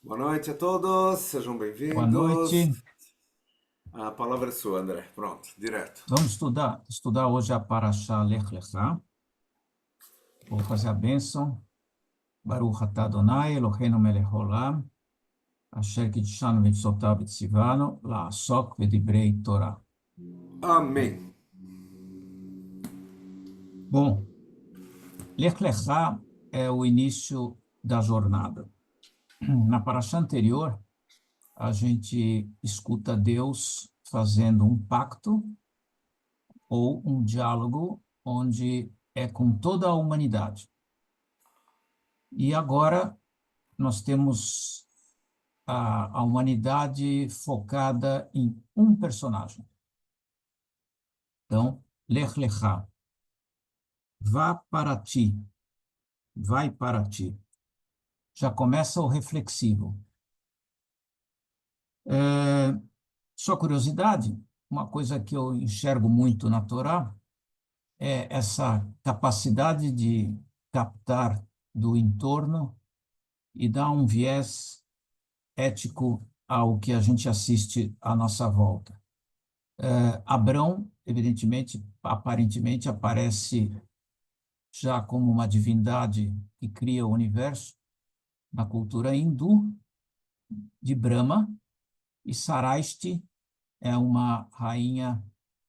Boa noite a todos, sejam Boa bem-vindos. noite. A palavra é sua, André. Pronto, direto. Vamos estudar hoje a Parashá Lech Lecha. Vou fazer a bênção. Baruch atah Adonai, Eloheinu melech haolam, asher kiddushanu mitzvotav v'tzivanu, la'asok v'divrei Torah. Amém. Bom, Lech Lecha é o início da jornada. Na Parashá anterior, a gente escuta Deus fazendo um pacto ou um diálogo onde é com toda a humanidade. E agora nós temos a humanidade focada em um personagem. Então, Lech Lecha, vá para ti, vai para ti. Já começa o reflexivo. Só curiosidade, uma coisa que eu enxergo muito na Torá é essa capacidade de captar do entorno e dar um viés ético ao que a gente assiste à nossa volta. Abrão, evidentemente, aparentemente aparece já como uma divindade que cria o universo na cultura hindu de Brahma, e Sarashti é uma rainha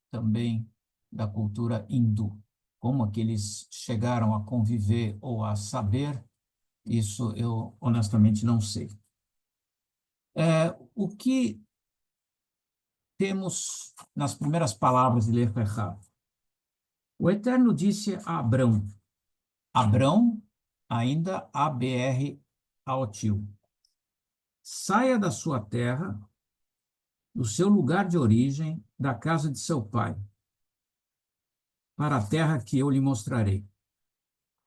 também da cultura hindu. Como que eles chegaram a conviver ou a saber, isso eu honestamente não sei. O que temos nas primeiras palavras de Lech Lecha? O Eterno disse a Abrão, Abrão, ainda ABR Aotil, saia da sua terra, do seu lugar de origem, da casa de seu pai, para a terra que eu lhe mostrarei.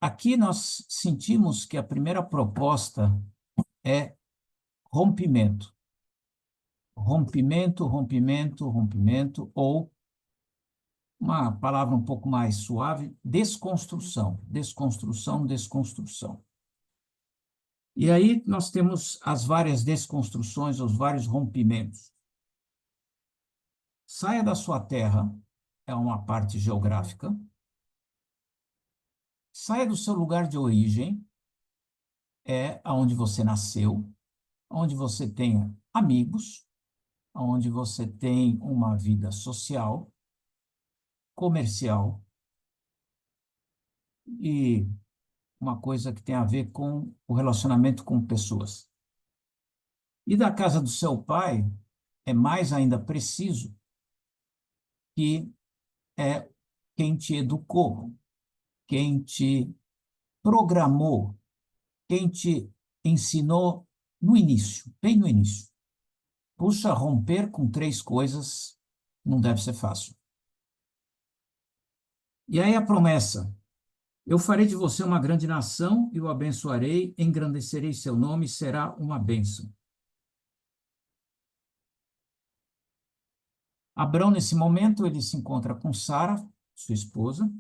Aqui nós sentimos que a primeira proposta é rompimento. Rompimento, rompimento, rompimento, ou uma palavra um pouco mais suave, desconstrução, desconstrução, desconstrução. E aí nós temos as várias desconstruções, os vários rompimentos. Saia da sua terra, é uma parte geográfica. Saia do seu lugar de origem, é aonde você nasceu, onde você tem amigos, onde você tem uma vida social, comercial e uma coisa que tem a ver com o relacionamento com pessoas. E da casa do seu pai é mais ainda preciso, que é quem te educou, quem te programou, quem te ensinou no início, bem no início. Puxa, romper com três coisas não deve ser fácil. E aí a promessa: eu farei de você uma grande nação e o abençoarei, engrandecerei seu nome, será uma bênção. Abrão, nesse momento, ele se encontra com Sara, sua esposa,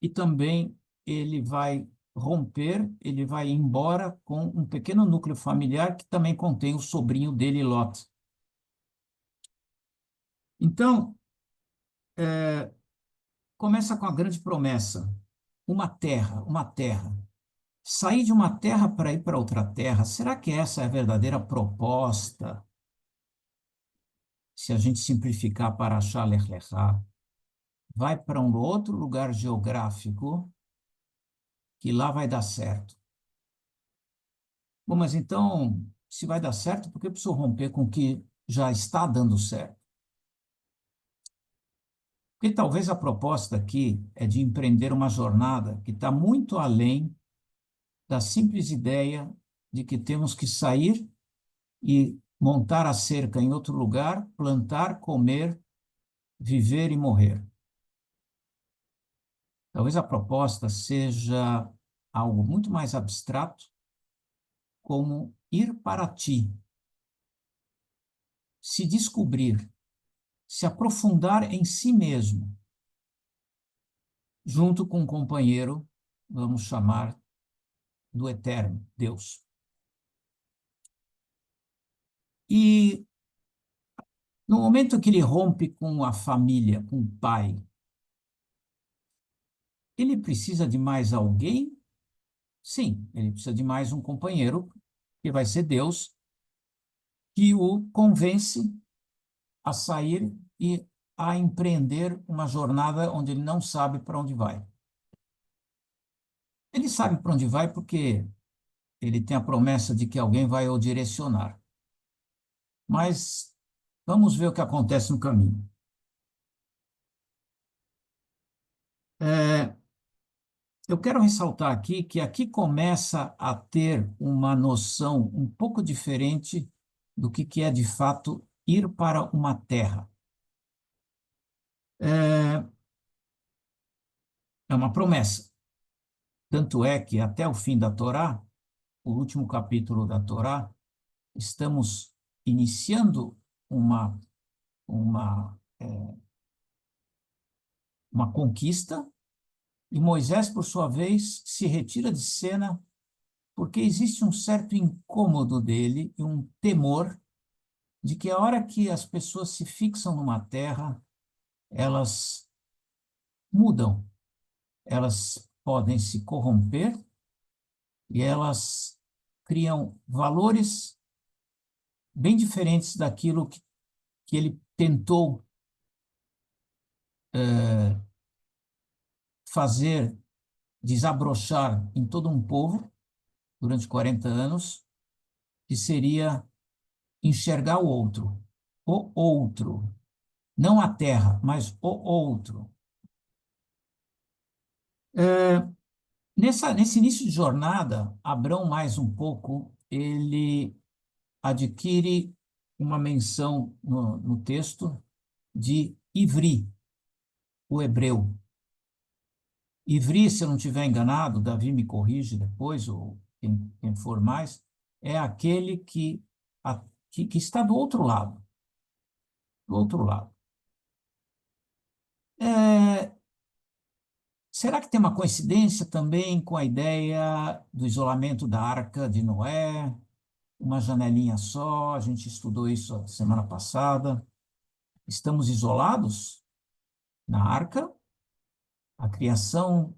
e também ele vai romper, ele vai embora com um pequeno núcleo familiar que também contém o sobrinho dele, Lot. Então, começa com a grande promessa, uma terra, uma terra. Sair de uma terra para ir para outra terra, será que essa é a verdadeira proposta? Se a gente simplificar para achar Lech Lecha, vai para um outro lugar geográfico que lá vai dar certo. Bom, mas então, se vai dar certo, por que eu preciso romper com o que já está dando certo? Porque talvez a proposta aqui é de empreender uma jornada que está muito além da simples ideia de que temos que sair e montar a cerca em outro lugar, plantar, comer, viver e morrer. Talvez a proposta seja algo muito mais abstrato, como ir para ti, se descobrir, se aprofundar em si mesmo, junto com um companheiro, vamos chamar do Eterno, Deus. E no momento que ele rompe com a família, com o pai, ele precisa de mais alguém? Sim, ele precisa de mais um companheiro, que vai ser Deus, que o convence a sair e a empreender uma jornada onde ele não sabe para onde vai. Ele sabe para onde vai porque ele tem a promessa de que alguém vai o direcionar. Mas vamos ver o que acontece no caminho. É, eu quero ressaltar aqui que aqui começa a ter uma noção um pouco diferente do que é, de fato, ir para uma terra. É, é uma promessa. Tanto é que, até o fim da Torá, o último capítulo da Torá, estamos iniciando uma, uma, uma conquista, e Moisés, por sua vez, se retira de cena porque existe um certo incômodo dele e um temor de que a hora que as pessoas se fixam numa terra, elas mudam, elas podem se corromper e elas criam valores bem diferentes daquilo que ele tentou fazer desabrochar em todo um povo durante 40 anos, que seria enxergar o outro, não a terra, mas o outro. Nesse início de jornada, Abrão, mais um pouco, ele adquire uma menção no texto de Ivri, o hebreu. Ivri, se eu não estiver enganado, Davi me corrige depois, ou quem for mais, é aquele que está do outro lado. Do outro lado. É, será que tem uma coincidência também com a ideia do isolamento da Arca de Noé? Uma janelinha só, a gente estudou isso a semana passada. Estamos isolados na Arca, a criação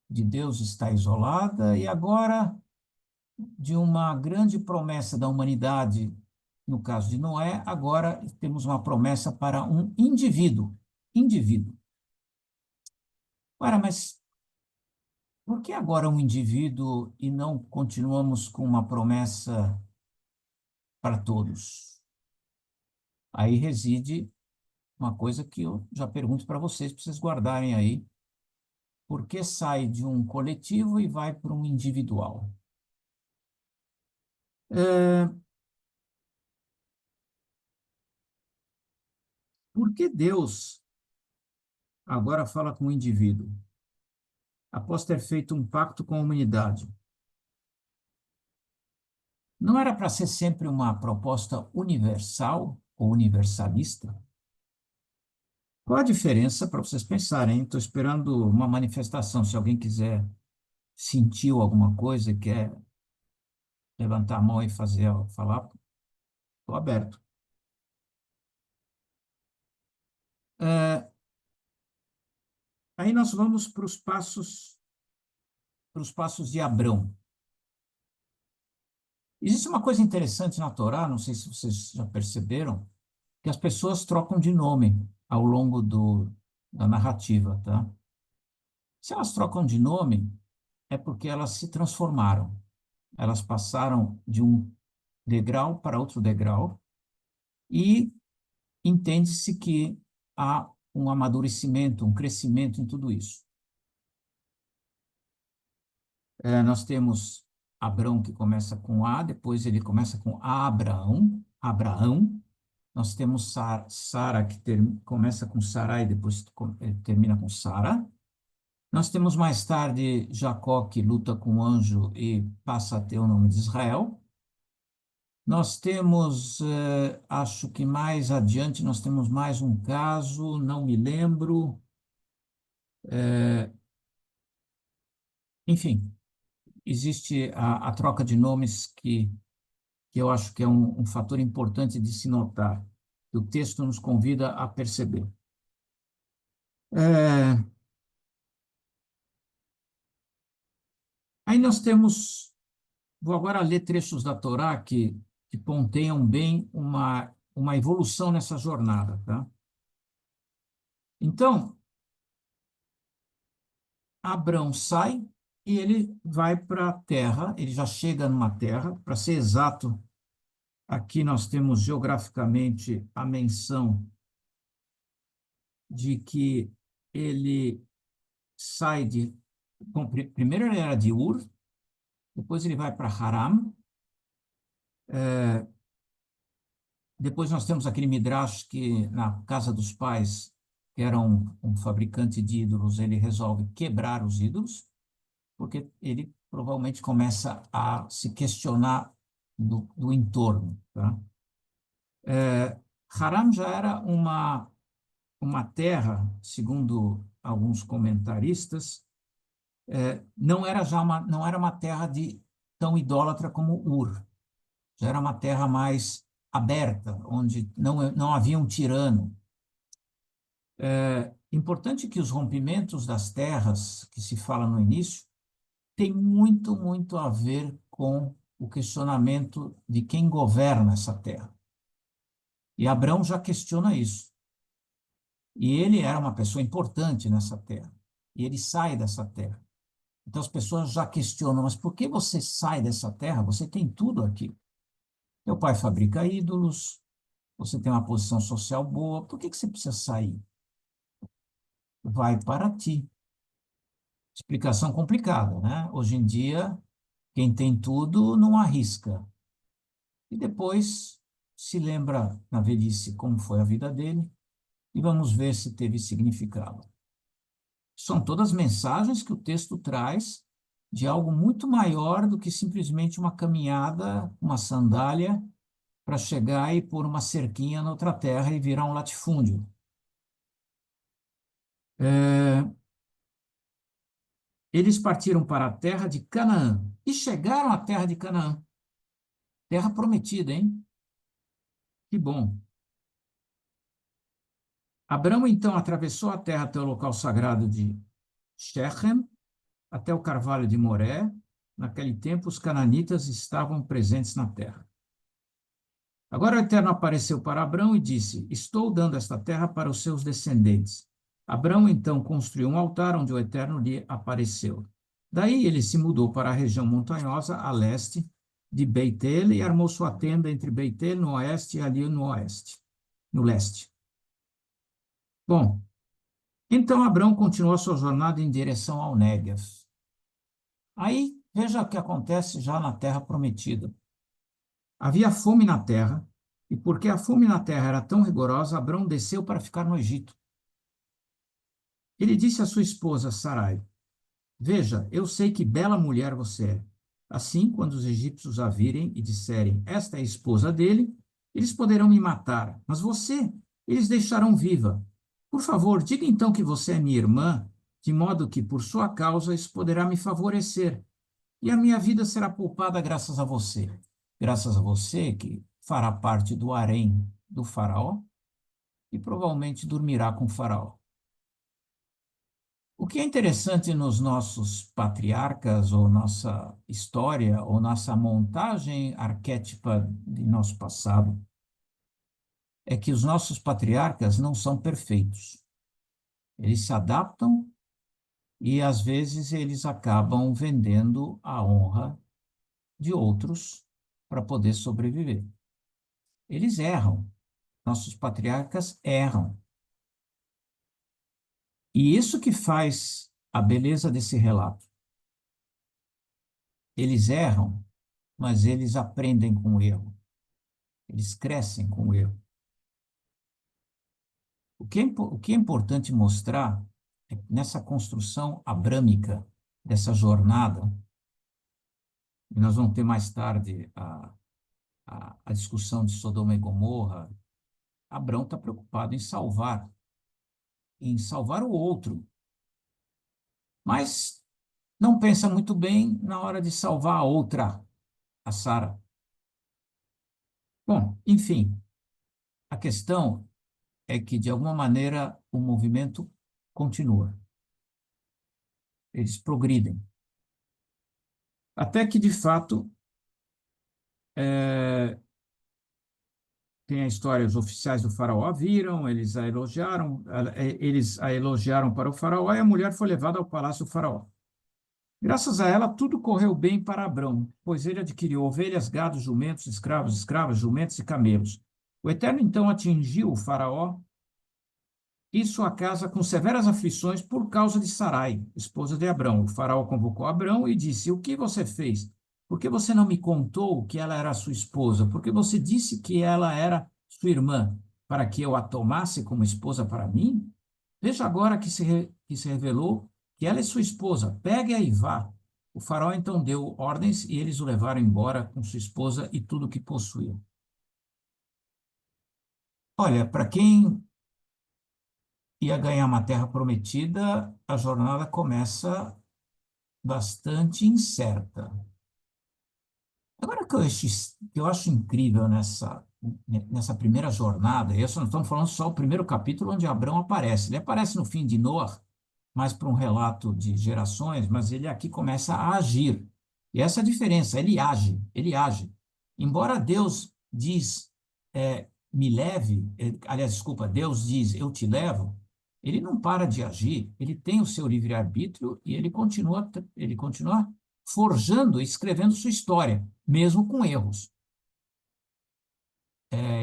de Deus está isolada, e agora, de uma grande promessa da humanidade, no caso de Noé, agora temos uma promessa para um indivíduo. Indivíduo. Ora, mas por que agora um indivíduo e não continuamos com uma promessa para todos? Aí reside uma coisa que eu já pergunto para vocês guardarem aí. Por que sai de um coletivo e vai para um individual? É, por que Deus agora fala com o indivíduo, após ter feito um pacto com a humanidade? Não era para ser sempre uma proposta universal ou universalista? Qual a diferença para vocês pensarem? Estou esperando uma manifestação. Se alguém quiser, sentiu alguma coisa e quer levantar a mão e falar, estou aberto. É, aí nós vamos para os passos de Abrão. Existe uma coisa interessante na Torá, não sei se vocês já perceberam, que as pessoas trocam de nome ao longo da narrativa, tá? Se elas trocam de nome, é porque elas se transformaram. Elas passaram de um degrau para outro degrau e entende-se que há um amadurecimento, um crescimento em tudo isso. Nós temos Abrão, que começa com A, depois ele começa com Abraão, Abraão. Nós temos Sara, que começa com Sarai e depois termina com Sara. Nós temos mais tarde Jacó, que luta com o anjo e passa a ter o nome de Israel. Nós temos, acho que mais adiante, nós temos mais um caso, não me lembro. Enfim, existe a troca de nomes que eu acho que é um fator importante de se notar, que o texto nos convida a perceber. É, aí nós temos, vou agora ler trechos da Torá que ponteiam bem uma evolução nessa jornada, tá? Então, Abrão sai e ele vai para a terra, ele já chega numa terra, para ser exato, aqui nós temos geograficamente a menção de que ele sai de. Bom, primeiro ele era de Ur, depois ele vai para Haram, depois nós temos aquele Midrash que, na casa dos pais, que era um fabricante de ídolos, ele resolve quebrar os ídolos, porque ele provavelmente começa a se questionar do entorno. Tá? Haram já era uma terra, segundo alguns comentaristas, não era uma terra tão idólatra como Ur. Já era uma terra mais aberta, onde não havia um tirano. Importante que os rompimentos das terras, que se fala no início, tem muito, muito a ver com o questionamento de quem governa essa terra. E Abrão já questiona isso. E ele era uma pessoa importante nessa terra. E ele sai dessa terra. Então as pessoas já questionam, mas por que você sai dessa terra? Você tem tudo aqui. Teu pai fabrica ídolos, você tem uma posição social boa, por que você precisa sair? Vai para ti. Explicação complicada, né? Hoje em dia, quem tem tudo não arrisca. E depois se lembra na velhice como foi a vida dele e vamos ver se teve significado. São todas mensagens que o texto traz de algo muito maior do que simplesmente uma caminhada, uma sandália, para chegar e pôr uma cerquinha na outra terra e virar um latifúndio. Eles partiram para a terra de Canaã e chegaram à terra de Canaã. Terra prometida, hein? Que bom. Abrão, então, atravessou a terra até o local sagrado de Shechem, até o carvalho de Moré. Naquele tempo, os cananitas estavam presentes na terra. Agora o Eterno apareceu para Abrão e disse: Estou dando esta terra para os seus descendentes. Abrão, então, construiu um altar onde o Eterno lhe apareceu. Daí ele se mudou para a região montanhosa a leste de Beitel e armou sua tenda entre Beitel no oeste e ali no oeste, no leste. Bom, então Abrão continuou sua jornada em direção ao Néguev. Aí, veja o que acontece já na terra prometida. Havia fome na terra, e porque a fome na terra era tão rigorosa, Abrão desceu para ficar no Egito. Ele disse à sua esposa, Sarai: Veja, eu sei que bela mulher você é. Assim, quando os egípcios a virem e disserem, esta é a esposa dele, eles poderão me matar, mas você, eles deixarão viva. Por favor, diga então que você é minha irmã, de modo que, por sua causa, isso poderá me favorecer, e a minha vida será poupada graças a você. Graças a você, que fará parte do harém do faraó, e provavelmente dormirá com o faraó. O que é interessante nos nossos patriarcas, ou nossa história, ou nossa montagem arquétipa de nosso passado, é que os nossos patriarcas não são perfeitos. Eles se adaptam e, às vezes, eles acabam vendendo a honra de outros para poder sobreviver. Eles erram. Nossos patriarcas erram. E isso que faz a beleza desse relato. Eles erram, mas eles aprendem com o erro. Eles crescem com o erro. O que é importante mostrar é que nessa construção abrâmica dessa jornada, e nós vamos ter mais tarde a discussão de Sodoma e Gomorra, Abrão está preocupado em salvar o outro. Mas não pensa muito bem na hora de salvar a outra, a Sara. Bom, enfim, a questão é que, de alguma maneira, o movimento continua. Eles progridem. Até que, de fato, tem a história, os oficiais do faraó viram, eles a elogiaram para o faraó e a mulher foi levada ao palácio do faraó. Graças a ela, tudo correu bem para Abrão, pois ele adquiriu ovelhas, gados, jumentos, escravos, escravas, jumentos e camelos. O Eterno então atingiu o faraó e sua casa com severas aflições por causa de Sarai, esposa de Abrão. O faraó convocou Abrão e disse: O que você fez? Por que você não me contou que ela era sua esposa? Por que você disse que ela era sua irmã, para que eu a tomasse como esposa para mim? Veja agora que se revelou que ela é sua esposa. Pegue-a e vá. O faraó então deu ordens e eles o levaram embora com sua esposa e tudo o que possuía. Olha, para quem ia ganhar uma terra prometida, a jornada começa bastante incerta. Agora, o que eu acho incrível nessa primeira jornada, e nós estamos falando só o primeiro capítulo onde Abrão aparece. Ele aparece no fim de Noé, mais para um relato de gerações, mas ele aqui começa a agir. E essa é a diferença, ele age, ele age. Embora Deus diz, me leve, aliás, desculpa, Deus diz, eu te levo, ele não para de agir, ele tem o seu livre-arbítrio e ele continua forjando, escrevendo sua história, mesmo com erros.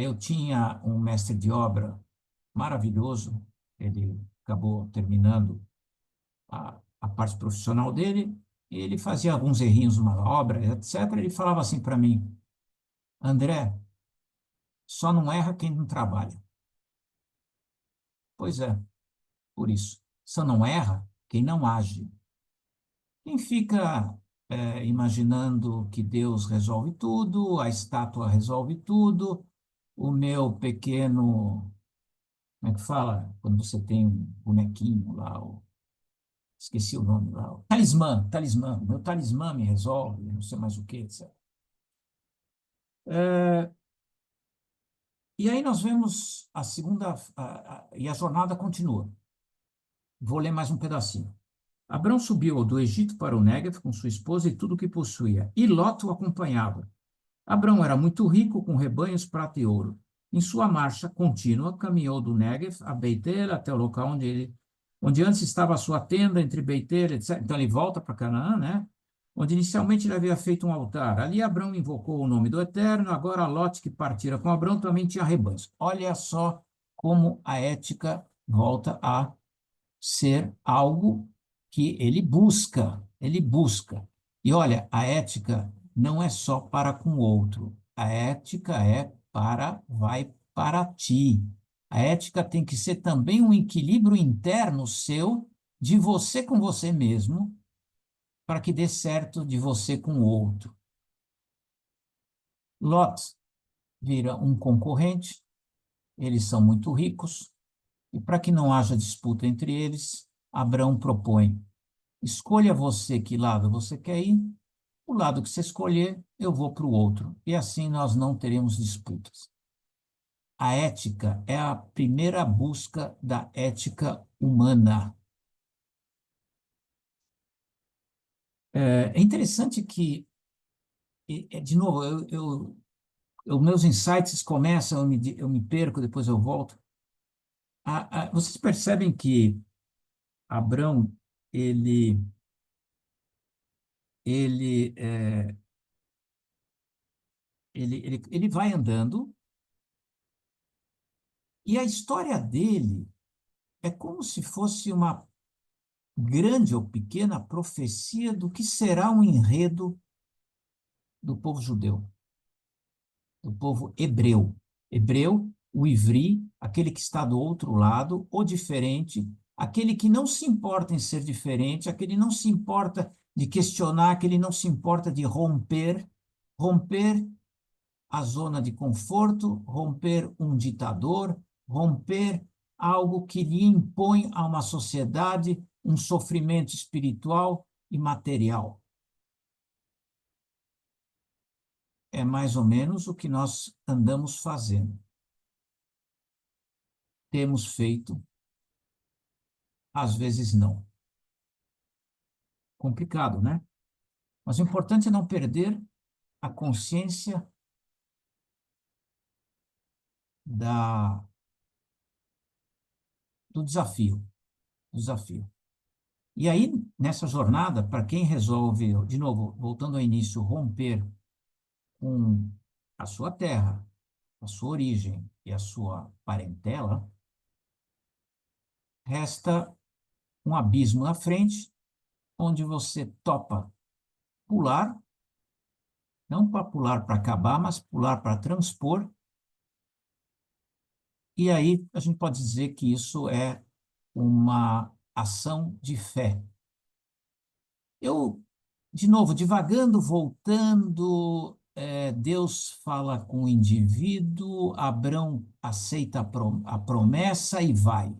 Eu tinha um mestre de obra maravilhoso, ele acabou terminando a parte profissional dele, e ele fazia alguns errinhos numa obra, etc. Ele falava assim para mim: André, só não erra quem não trabalha. Pois é, por isso. Só não erra quem não age. Quem fica imaginando que Deus resolve tudo, a estátua resolve tudo, o meu pequeno, como é que fala? Quando você tem um bonequinho lá, esqueci o nome lá, o talismã, talismã, meu talismã me resolve, não sei mais o que, etc. E aí nós vemos a segunda, e a jornada continua. Vou ler mais um pedacinho. Abrão subiu do Egito para o Néguev com sua esposa e tudo o que possuía, e Ló o acompanhava. Abrão era muito rico, com rebanhos, prata e ouro. Em sua marcha contínua, caminhou do Néguev a Beit-El até o local onde antes estava a sua tenda, entre Beit-El, etc. Então ele volta para Canaã, né? Onde inicialmente ele havia feito um altar. Ali Abrão invocou o nome do Eterno, agora Lote, que partira com Abrão, também tinha rebanhos. Olha só como a ética volta a ser algo que ele busca, ele busca. E olha, a ética não é só para com o outro, a ética vai para ti. A ética tem que ser também um equilíbrio interno seu, de você com você mesmo, para que dê certo de você com o outro. Lot vira um concorrente, eles são muito ricos, e para que não haja disputa entre eles, Abraão propõe: escolha você que lado você quer ir, o lado que você escolher, eu vou para o outro, e assim nós não teremos disputas. A ética é a primeira busca da ética humana. É interessante que, de novo, meus insights começam, eu me perco, depois eu volto. Vocês percebem que Abrão, ele, ele, é, ele vai andando, e a história dele é como se fosse uma grande ou pequena profecia do que será um enredo do povo judeu, do povo hebreu. Hebreu, o ivri, aquele que está do outro lado, o diferente, aquele que não se importa em ser diferente, aquele que não se importa de questionar, aquele que não se importa de romper a zona de conforto, romper um ditador, romper algo que lhe impõe a uma sociedade um sofrimento espiritual e material. É mais ou menos o que nós andamos fazendo. Temos feito, às vezes não. Complicado, né? Mas o importante é não perder a consciência da, do desafio, do desafio. E aí, nessa jornada, para quem resolve, de novo, voltando ao início, romper com a sua terra, a sua origem e a sua parentela, resta um abismo na frente, onde você topa pular, não para pular para acabar, mas pular para transpor. E aí a gente pode dizer que isso é uma ação de fé. Eu, de novo, divagando, voltando, Deus fala com o indivíduo, Abrão aceita a promessa e vai.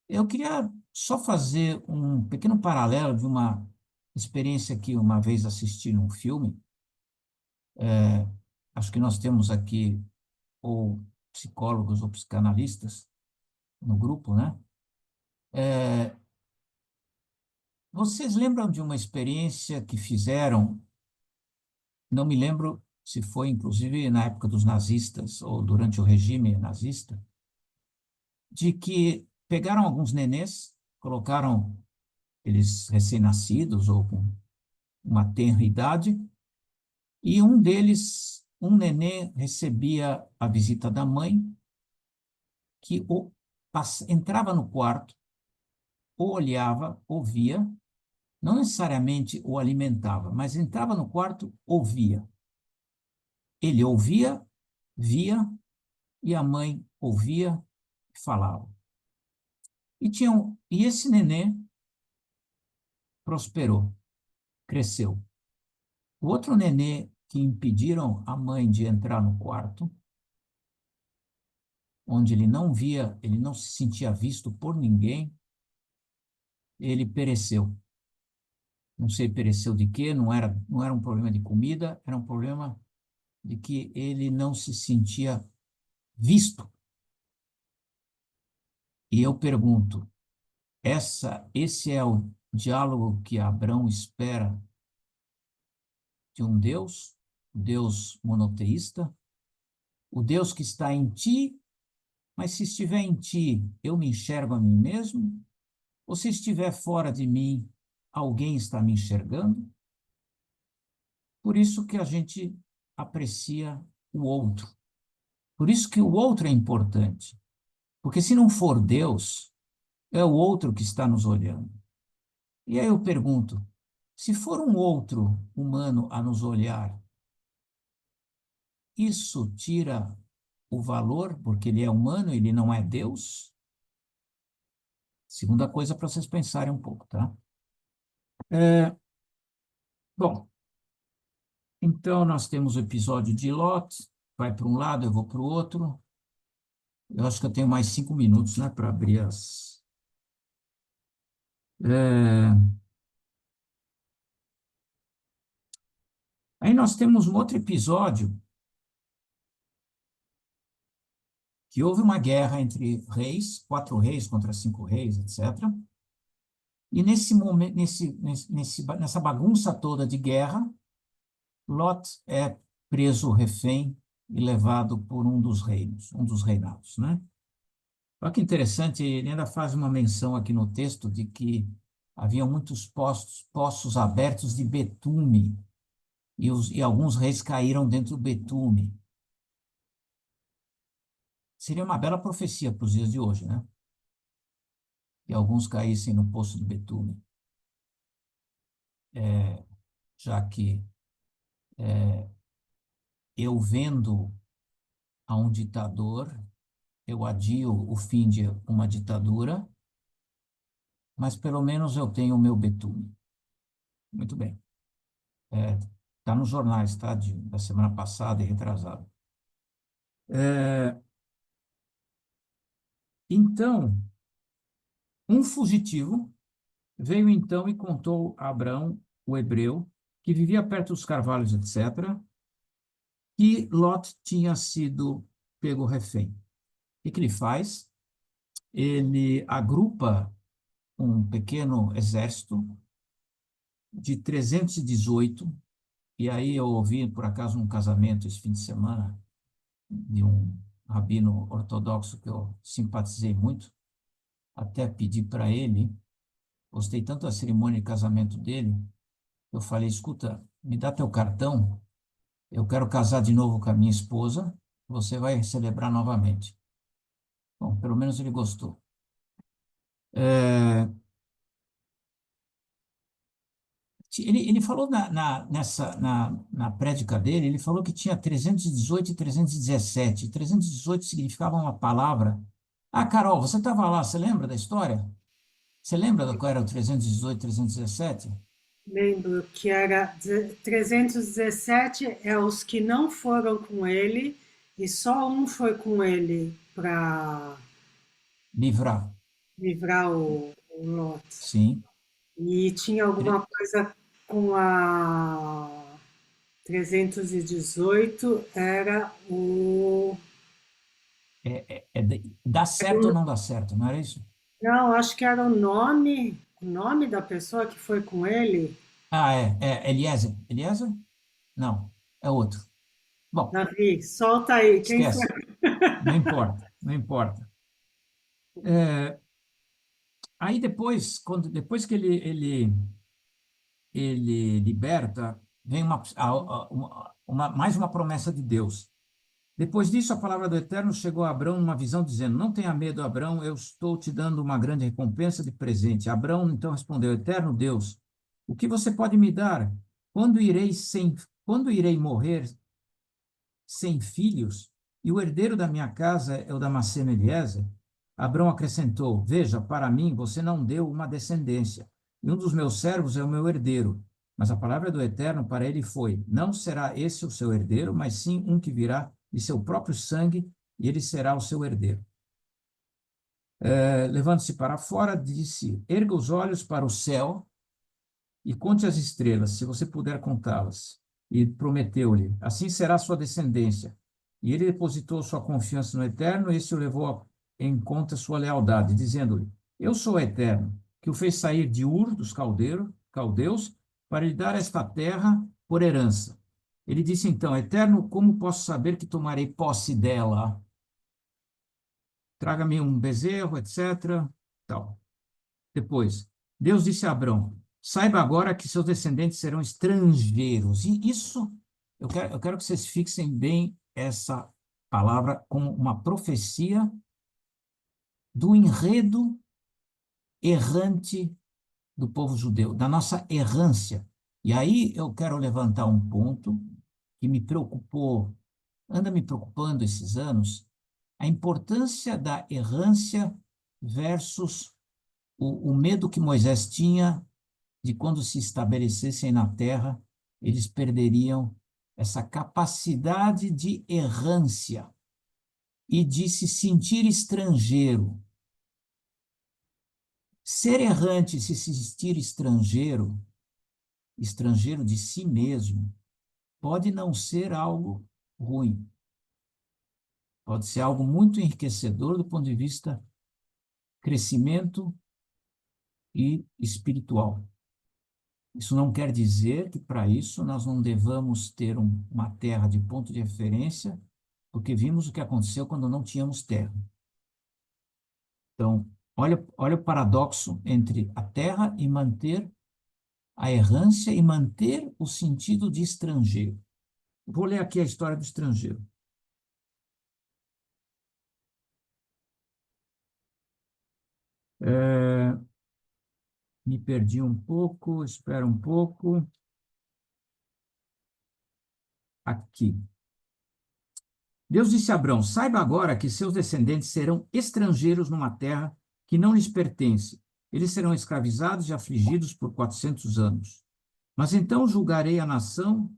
Eu queria só fazer um pequeno paralelo de uma experiência que uma vez assisti num filme. Acho que nós temos aqui ou psicólogos ou psicanalistas no grupo, né? Vocês lembram de uma experiência que fizeram? Não me lembro se foi, inclusive, na época dos nazistas ou durante o regime nazista, de que pegaram alguns nenês, colocaram eles recém-nascidos ou com uma tenra idade, e um deles, um nenê, recebia a visita da mãe, que entrava no quarto, o olhava, ouvia, não necessariamente o alimentava, mas entrava no quarto, ouvia. Ele ouvia, via, e a mãe ouvia e falava. E esse nenê prosperou, cresceu. O outro nenê que impediram a mãe de entrar no quarto, onde ele não via, ele não se sentia visto por ninguém, ele pereceu. Não sei pereceu de quê, não era um problema de comida, era um problema de que ele não se sentia visto. E eu pergunto, esse é o diálogo que Abraão espera de um Deus monoteísta, o Deus que está em ti, mas se estiver em ti, eu me enxergo a mim mesmo? Ou se estiver fora de mim, alguém está me enxergando? Por isso que a gente aprecia o outro. Por isso que o outro é importante. Porque se não for Deus, é o outro que está nos olhando. E aí eu pergunto, se for um outro humano a nos olhar, isso tira o valor, porque ele é humano, ele não é Deus? Segunda coisa para vocês pensarem um pouco, tá? Bom, então nós temos o episódio de Lot, vai para um lado, eu vou para o outro. Eu acho que eu tenho mais 5 minutos, né, para abrir as. É, Aí nós temos um outro episódio que houve uma guerra entre reis, 4 reis contra 5 reis, etc. E nesse momento, nessa bagunça toda de guerra, Lot é preso refém e levado por um dos reinos, um dos reinados, né? Olha que interessante, ele ainda faz uma menção aqui no texto de que havia muitos poços abertos de betume e alguns reis caíram dentro do betume. Seria uma bela profecia para os dias de hoje, né? Que alguns caíssem no poço de betume, já que eu vendo a um ditador, eu adio o fim de uma ditadura, mas pelo menos eu tenho o meu betume. Muito bem. Está nos jornais, tá? Da semana passada e retrasada. Então, um fugitivo Veio então e contou a Abrão, o hebreu, que vivia perto dos carvalhos, etc., que Lot tinha sido pego refém. O que ele faz? Ele agrupa um pequeno exército de 318, e aí eu ouvi, por acaso, um casamento esse fim de semana de um rabino ortodoxo que eu simpatizei muito, até pedi para ele, gostei tanto da cerimônia de casamento dele, eu falei, escuta, me dá teu cartão, eu quero casar de novo com a minha esposa, você vai celebrar novamente. Bom, pelo menos ele gostou. É, ele falou na prédica dele, ele falou que tinha 318 e 317. 318 significava uma palavra. Ah, Carol, você estava lá, você lembra da história? Você lembra do qual era o 318 e 317? Lembro que era 317 é os que não foram com ele e só um foi com ele para Livrar, livrar o Lot. sim. E tinha Tre- alguma coisa com a 318 era o. dá certo ou não dá certo, não era isso? Não, acho que era o nome da pessoa que foi com ele. Ah, é Eliezer. Eliezer? Não, é outro. Bom, Davi, solta aí, quem foi? esquece. Não importa, não importa. É, aí depois, depois que ele liberta, vem mais uma promessa de Deus. Depois disso, a palavra do Eterno chegou a Abrão numa visão, dizendo: Não tenha medo, Abrão, eu estou te dando uma grande recompensa de presente. Abrão então respondeu: Eterno Deus, o que você pode me dar? Quando irei morrer sem filhos, e o herdeiro da minha casa é o Damasceno Eliezer? Abrão acrescentou: Veja, para mim você não deu uma descendência, e um dos meus servos é o meu herdeiro. Mas a palavra do Eterno para ele foi: Não será esse o seu herdeiro, mas sim um que virá de seu próprio sangue, e ele será o seu herdeiro. Levando-se para fora, disse: Erga os olhos para o céu e conte as estrelas, se você puder contá-las. E prometeu-lhe: Assim será a sua descendência. E ele depositou sua confiança no Eterno, e esse o levou em conta sua lealdade, dizendo-lhe: Eu sou o Eterno, que o fez sair de Ur dos caldeus, para lhe dar esta terra por herança. Ele disse então: Eterno, como posso saber que tomarei posse dela? Traga-me um bezerro, etc. Tal. Depois, Deus disse a Abrão: Saiba agora que seus descendentes serão estrangeiros. E isso, eu quero que vocês fixem bem essa palavra como uma profecia do enredo errante do povo judeu, da nossa errância. E aí eu quero levantar um ponto que me preocupou, anda me preocupando esses anos, a importância da errância versus o medo que Moisés tinha de quando se estabelecessem na terra, eles perderiam essa capacidade de errância e de se sentir estrangeiro. Ser errante, se sentir estrangeiro, estrangeiro de si mesmo, pode não ser algo ruim. Pode ser algo muito enriquecedor do ponto de vista crescimento e espiritual. Isso não quer dizer que, para isso, nós não devamos ter uma terra de ponto de referência, porque vimos o que aconteceu quando não tínhamos terra. Então, olha o paradoxo entre a terra e manter a errância e manter o sentido de estrangeiro. Vou ler aqui a história do estrangeiro. Me perdi um pouco, espera um pouco. Aqui. Deus disse a Abrão: Saiba agora que seus descendentes serão estrangeiros numa terra que não lhes pertence. Eles serão escravizados e afligidos por 400 anos. Mas então julgarei a nação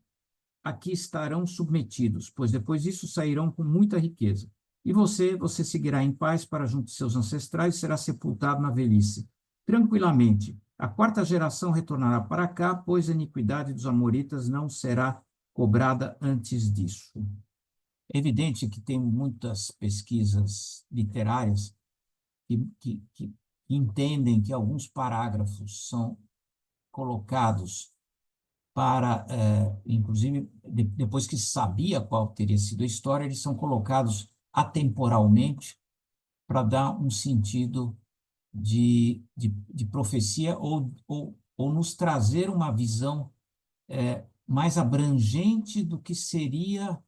a que estarão submetidos, pois depois disso sairão com muita riqueza. E você seguirá em paz para junto de seus ancestrais e será sepultado na velhice, tranquilamente. A quarta geração retornará para cá, pois a iniquidade dos amoritas não será cobrada antes disso. É evidente que tem muitas pesquisas literárias que entendem que alguns parágrafos são colocados para, inclusive, depois que se sabia qual teria sido a história, eles são colocados atemporalmente para dar um sentido de profecia ou nos trazer uma visão mais abrangente do que seria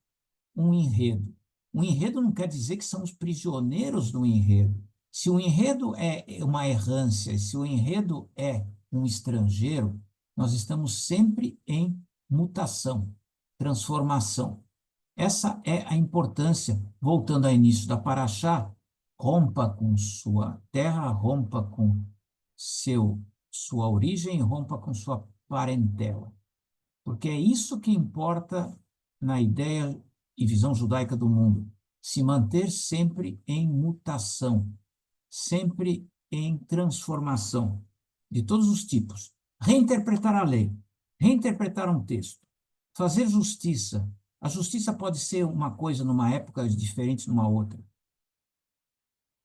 um enredo. Um enredo não quer dizer que são os prisioneiros do enredo. Se o enredo é uma errância, se o enredo é um estrangeiro, nós estamos sempre em mutação, transformação. Essa é a importância, voltando ao início da Paraxá, rompa com sua terra, rompa com sua origem, rompa com sua parentela. Porque é isso que importa na ideia e visão judaica do mundo, se manter sempre em mutação, sempre em transformação, de todos os tipos. Reinterpretar a lei, reinterpretar um texto, fazer justiça. A justiça pode ser uma coisa numa época diferente numa outra.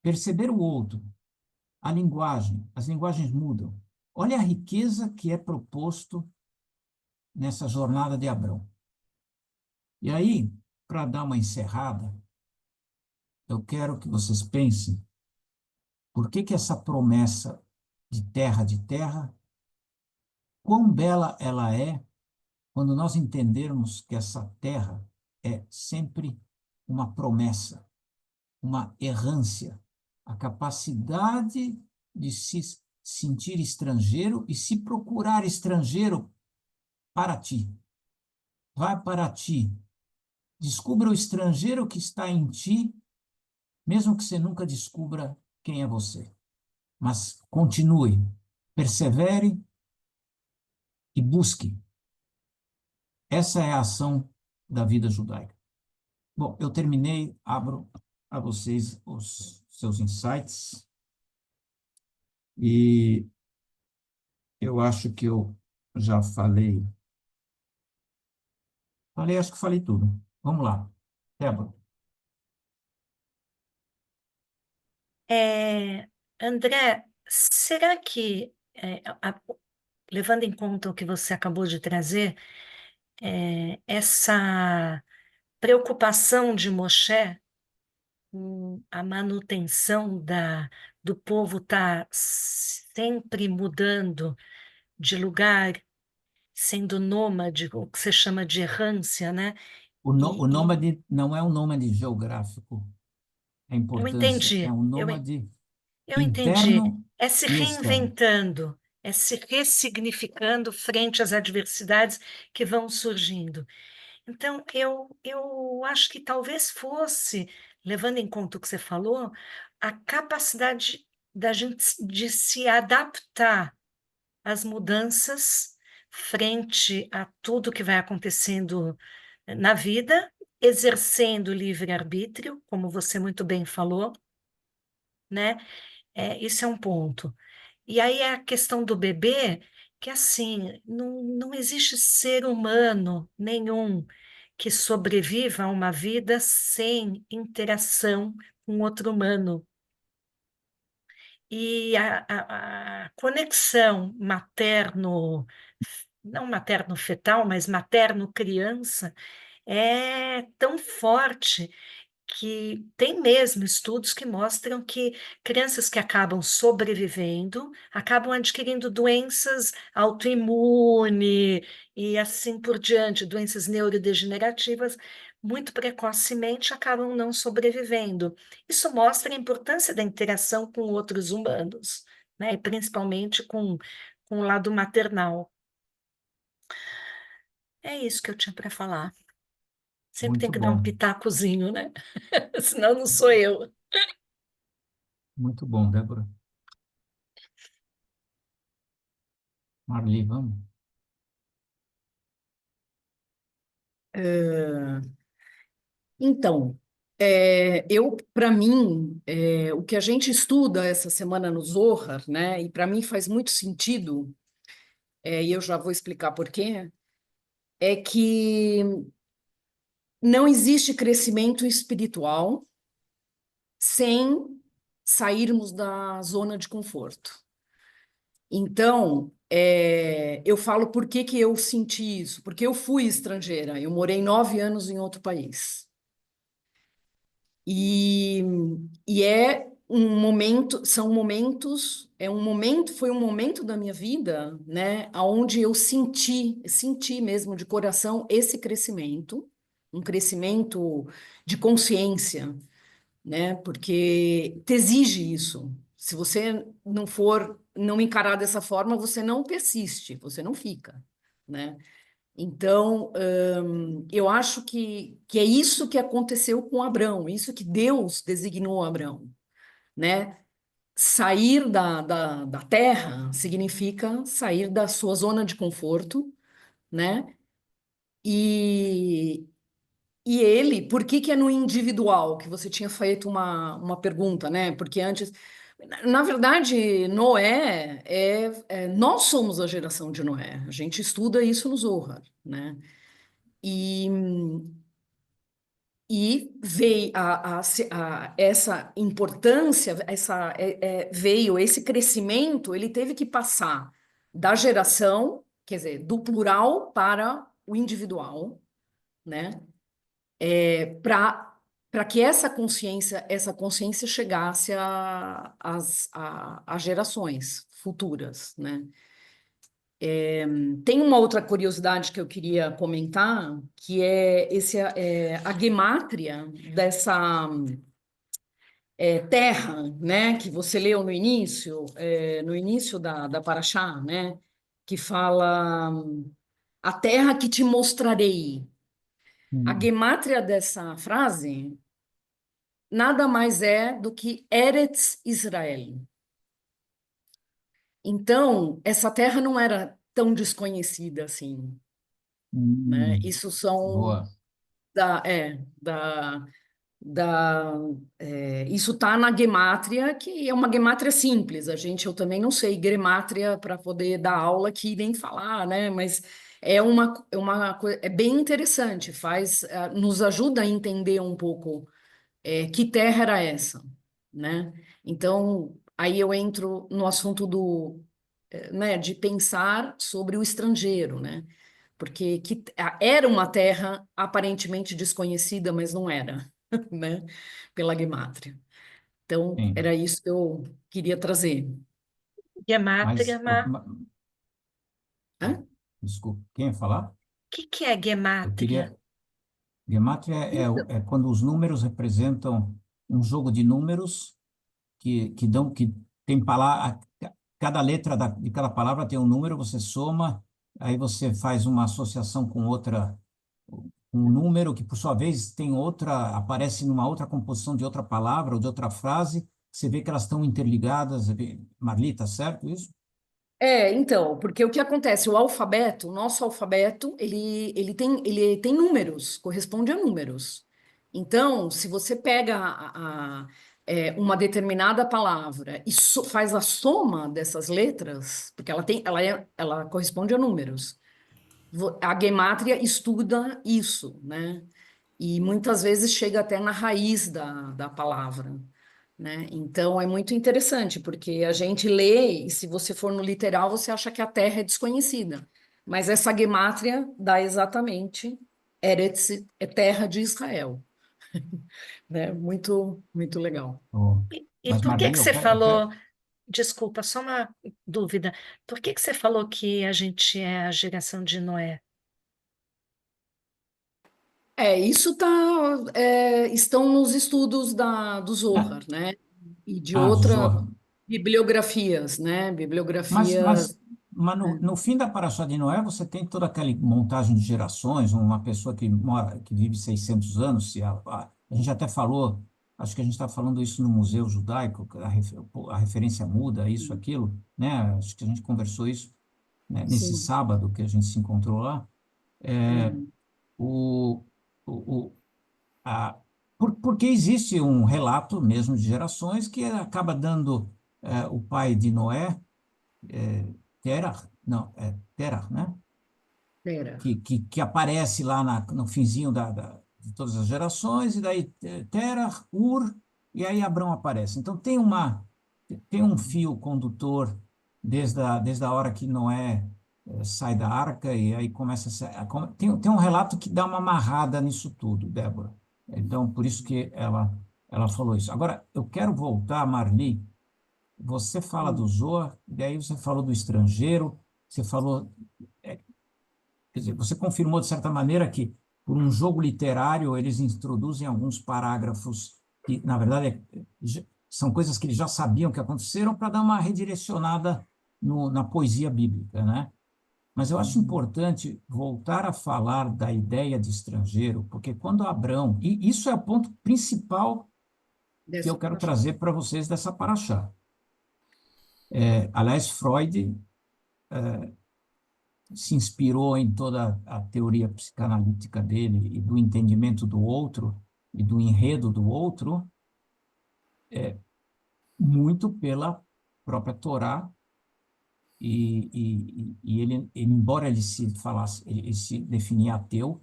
Perceber o outro, a linguagem, as linguagens mudam. Olha a riqueza que é proposto nessa jornada de Abrão. E aí, para dar uma encerrada, eu quero que vocês pensem por que essa promessa de terra, quão bela ela é quando nós entendermos que essa terra é sempre uma promessa, uma errância, a capacidade de se sentir estrangeiro e se procurar estrangeiro para ti. Vai para ti. Descubra o estrangeiro que está em ti, mesmo que você nunca descubra quem é você. Mas continue, persevere e busque. Essa é a ação da vida judaica. Bom, eu terminei, abro a vocês os seus insights e eu acho que eu já acho que falei tudo. Vamos lá, Débora. André, será que, levando em conta o que você acabou de trazer, essa preocupação de Moshe com a manutenção do povo estar sempre mudando de lugar, sendo nômade, o que você chama de errância, né? O E nômade não é um nômade geográfico. A eu importância é entendi, um nômade eu entendi. interno É se e externo. reinventando, é se ressignificando frente às adversidades que vão surgindo. Então, eu acho que talvez fosse, levando em conta o que você falou, a capacidade da gente de se adaptar às mudanças frente a tudo que vai acontecendo na vida, exercendo o livre-arbítrio, como você muito bem falou, né? Isso é um ponto. E aí é a questão do bebê, que assim, não existe ser humano nenhum que sobreviva a uma vida sem interação com outro humano. E a conexão materno, não materno-fetal, mas materno-criança, é tão forte que tem mesmo estudos que mostram que crianças que acabam sobrevivendo acabam adquirindo doenças autoimunes e assim por diante, doenças neurodegenerativas, muito precocemente acabam não sobrevivendo. Isso mostra a importância da interação com outros humanos, né? E principalmente com o lado maternal. É isso que eu tinha para falar. Sempre tem Muito que dar um bom, pitacozinho, né? Senão não sou eu. muito bom, Débora. Marli, vamos? É, Então, Para mim, o que a gente estuda essa semana no Zohar, né, e para mim faz muito sentido, e eu já vou explicar por quê, é que não existe crescimento espiritual sem sairmos da zona de conforto. Então, eu falo por que que eu senti isso, porque eu fui estrangeira, eu morei 9 anos em outro país. E, e é um momento, são momentos, foi um momento da minha vida, né, onde eu senti mesmo de coração esse crescimento, um crescimento de consciência, né, porque te exige isso. Se você não encarar dessa forma, você não persiste, você não fica, né? Então, eu acho que é isso que aconteceu com Abrão, isso que Deus designou Abrão, né? Sair da terra significa sair da sua zona de conforto, né? E, e ele, por que que é no individual? Que você tinha feito uma pergunta, né? Porque antes, na verdade, Noé nós somos a geração de Noé. A gente estuda isso no Zohar, né? E, e veio essa importância, veio esse crescimento, ele teve que passar da geração, quer dizer, do plural para o individual, né? Para que essa consciência chegasse às gerações futuras, né? Tem uma outra curiosidade que eu queria comentar, que a gemátria dessa terra, né, que você leu no início da Paraxá, né, que fala a terra que te mostrarei. A Hum, gemátria dessa frase nada mais é do que Eretz Israel. Então, essa terra não era tão desconhecida assim, né? hum, Isso são boa. da, é, da, da, isso está na gemátria, que é uma gemátria simples. Eu também não sei gemátria para poder dar aula aqui nem falar, né? Mas é bem interessante, nos ajuda a entender um pouco que terra era essa, né? Então, aí eu entro no assunto né, de pensar sobre o estrangeiro, né? Porque era uma terra aparentemente desconhecida, mas não era, né? Pela Gemátria. Então, Sim. era isso que eu queria trazer. Gemátria, Mas, Hã? desculpa, quem ia falar? que é Eu gemátria? queria. Gematria é quando os números representam um jogo de números que tem palavra, cada letra de cada palavra tem um número, você soma, aí você faz uma associação com outra, um número que por sua vez tem outra, aparece numa outra composição de outra palavra ou de outra frase, você vê que elas estão interligadas. Marli, tá certo isso? Então, porque o que acontece? O nosso alfabeto, ele tem números, corresponde a números. Então, se você pega uma determinada palavra e faz a soma dessas letras, porque ela corresponde a números. A gemátria estuda isso, né? E muitas vezes chega até na raiz da palavra, né? Então é muito interessante, porque a gente lê, e se você for no literal, você acha que a terra é desconhecida. Mas essa gemátria dá exatamente Eretz, é terra de Israel, né? Muito, muito legal. Oh. E Mas por que Marli, que eu você quero, eu falou, quero. desculpa, só uma dúvida, por que que você falou que a gente é a geração de Noé? Isso estão nos estudos do Ah, Zohar, né? E de do outras Zorra. bibliografias, né? Mas, Bibliografias. mas, mas no fim da Paraxá de Noé, você tem toda aquela montagem de gerações, uma pessoa que mora, que vive 600 anos, a gente até falou, acho que a gente está falando isso no Museu Judaico, que a referência muda, isso, aquilo, né? Acho que a gente conversou isso, né, nesse Sim. sábado que a gente se encontrou lá. Uhum. O, o, porque existe um relato mesmo de gerações que acaba dando o pai de Noé, Terah, não, Terah, né? Pera. Que aparece lá no finzinho de todas as gerações, e daí Terah, Ur, e aí Abrão aparece. Então tem um fio condutor desde a hora que Noé sai da arca, e aí começa tem um relato que dá uma amarrada nisso tudo, Débora. Então, por isso que ela falou isso. Agora, eu quero voltar, Marli, você fala do Hum. Zohar, e daí você falou do estrangeiro, você falou, quer dizer, você confirmou de certa maneira que, por um jogo literário, eles introduzem alguns parágrafos que, na verdade, são coisas que eles já sabiam que aconteceram para dar uma redirecionada na poesia bíblica, né? Mas eu acho importante voltar a falar da ideia de estrangeiro, porque quando Abrão, e isso é o ponto principal que eu Dessa quero paraxá. trazer para vocês dessa paraxá. Aliás, Freud se inspirou em toda a teoria psicanalítica dele e do entendimento do outro e do enredo do outro, muito pela própria Torá, e ele, embora ele se falasse, ele se definia ateu,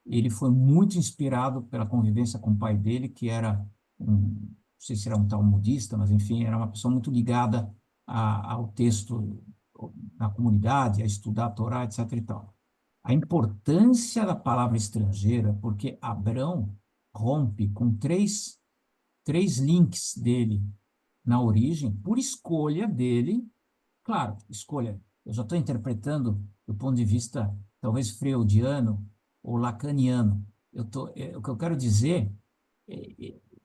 ele foi muito inspirado pela convivência com o pai dele, que era não sei se era um talmudista, mas enfim, era uma pessoa muito ligada ao texto na comunidade, a estudar a Torá, etc. e tal. A importância da palavra estrangeira, porque Abrão rompe com três links dele na origem, por escolha dele, claro, escolha, eu já estou interpretando do ponto de vista talvez freudiano ou lacaniano. O que eu quero dizer,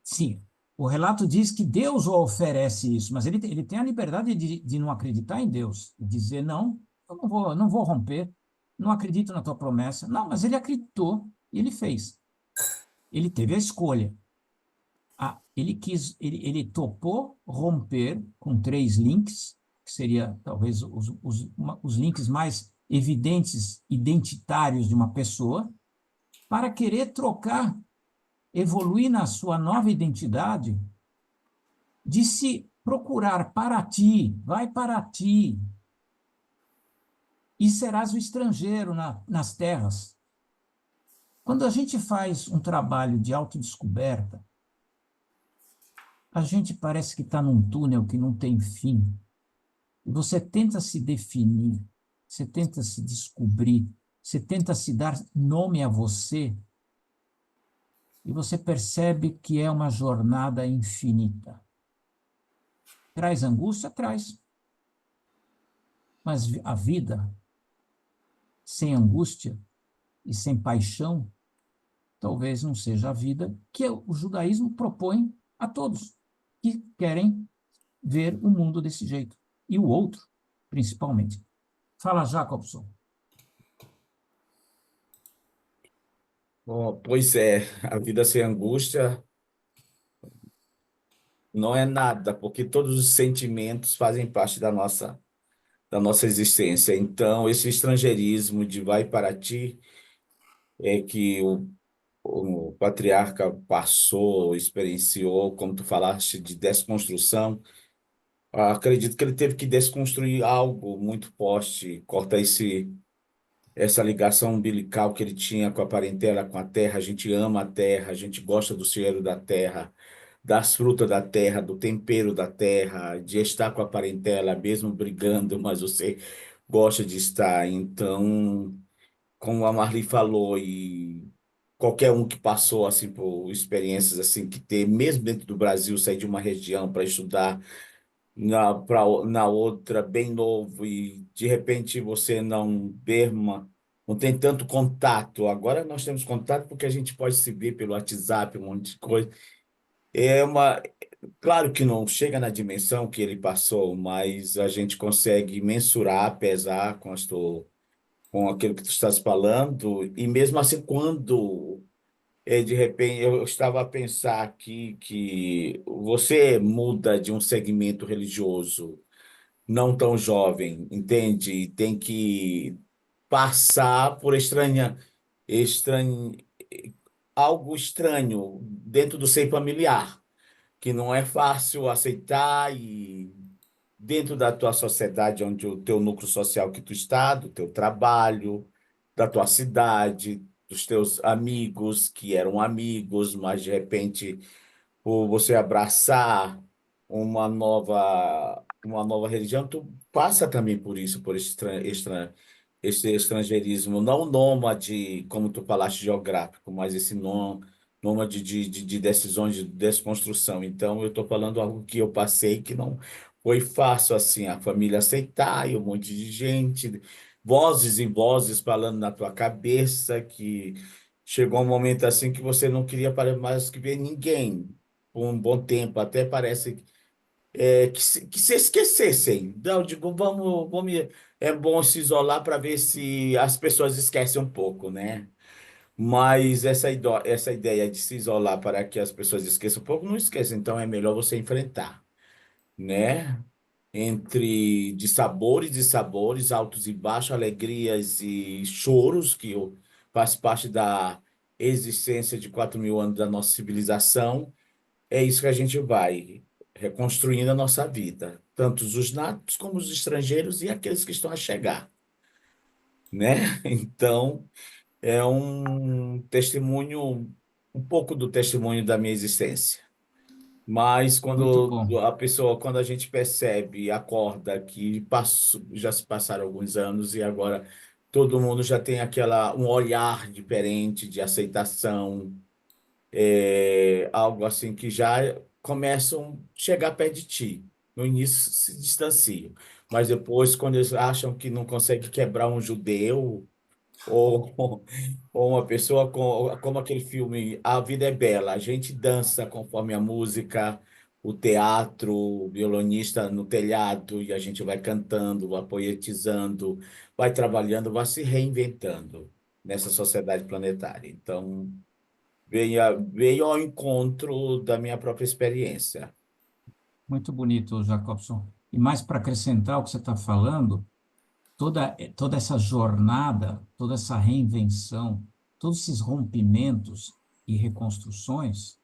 sim, o relato diz que Deus o oferece isso, mas ele tem a liberdade de não acreditar em Deus, e dizer, não, eu não vou romper, não acredito na tua promessa. Não, mas ele acreditou e ele fez. Ele teve a escolha. Ele topou romper com três links, que seria talvez os links mais evidentes, identitários de uma pessoa, para querer trocar, evoluir na sua nova identidade, de se procurar para ti, vai para ti, e serás o estrangeiro nas terras. Quando a gente faz um trabalho de autodescoberta, a gente parece que está num túnel que não tem fim. E você tenta se definir, você tenta se descobrir, você tenta se dar nome a você, e você percebe que é uma jornada infinita. Traz angústia? Traz. Mas a vida, sem angústia e sem paixão, talvez não seja a vida que o judaísmo propõe a todos que querem ver o mundo desse jeito. E o outro, principalmente. Fala, Jacobson. Bom, pois é, a vida sem angústia não é nada, porque todos os sentimentos fazem parte da nossa existência. Então, esse estrangeirismo de vai para ti é que o patriarca passou, experienciou, como tu falaste, de desconstrução. Acredito que ele teve que desconstruir algo muito forte, cortar essa ligação umbilical que ele tinha com a parentela, com a terra. A gente ama a terra, a gente gosta do cheiro da terra, das frutas da terra, do tempero da terra, de estar com a parentela, mesmo brigando, mas você gosta de estar. Então, como a Marli falou, e qualquer um que passou assim por experiências assim que ter, mesmo dentro do Brasil, sair de uma região para estudar na outra bem novo e de repente você não tem tanto contato. Agora nós temos contato porque a gente pode se ver pelo WhatsApp, um monte de coisa. Claro que não chega na dimensão que ele passou, mas a gente consegue mensurar, pesar com aquilo que tu estás falando, e mesmo assim, quando de repente eu estava a pensar aqui que você muda de um segmento religioso não tão jovem, entende? E tem que passar por estranha, algo estranho dentro do seio familiar, que não é fácil aceitar e dentro da tua sociedade, onde o teu núcleo social que tu está, do teu trabalho, da tua cidade, dos teus amigos que eram amigos, mas de repente por você abraçar uma nova religião, tu passa também por isso, por esse estrangeirismo, não nômade, como tu falaste, geográfico, mas esse nômade de decisões de desconstrução. Então, eu estou falando algo que eu passei que não foi fácil, assim, a família aceitar e um monte de gente, vozes e vozes falando na tua cabeça que chegou um momento assim que você não queria mais que ver ninguém por um bom tempo, até parece que se esquecessem. Não, eu digo, é bom se isolar para ver se as pessoas esquecem um pouco, né? Mas essa ideia de se isolar para que as pessoas esqueçam um pouco, não esqueçam. Então é melhor você enfrentar, né? Entre de sabores e sabores, altos e baixos, alegrias e choros, faz parte da existência de 4.000 anos da nossa civilização. É isso que a gente vai reconstruindo a nossa vida, tanto os natos como os estrangeiros e aqueles que estão a chegar, né? Então, é um testemunho, um pouco do testemunho da minha existência. Mas Muito quando bom. quando a gente percebe, acorda que já se passaram alguns anos e agora todo mundo já tem um olhar diferente de aceitação, algo assim que já começam a chegar perto de ti. No início se distanciam, mas depois, quando eles acham que não conseguem quebrar um judeu ou, ou uma pessoa como aquele filme A Vida é Bela, a gente dança conforme a música, o teatro, o violonista no telhado, e a gente vai cantando, vai poetizando, vai trabalhando, vai se reinventando nessa sociedade planetária. Então, veio ao encontro da minha própria experiência. Muito bonito, Jacobson. E mais para acrescentar o que você está falando, toda essa jornada, toda essa reinvenção, todos esses rompimentos e reconstruções,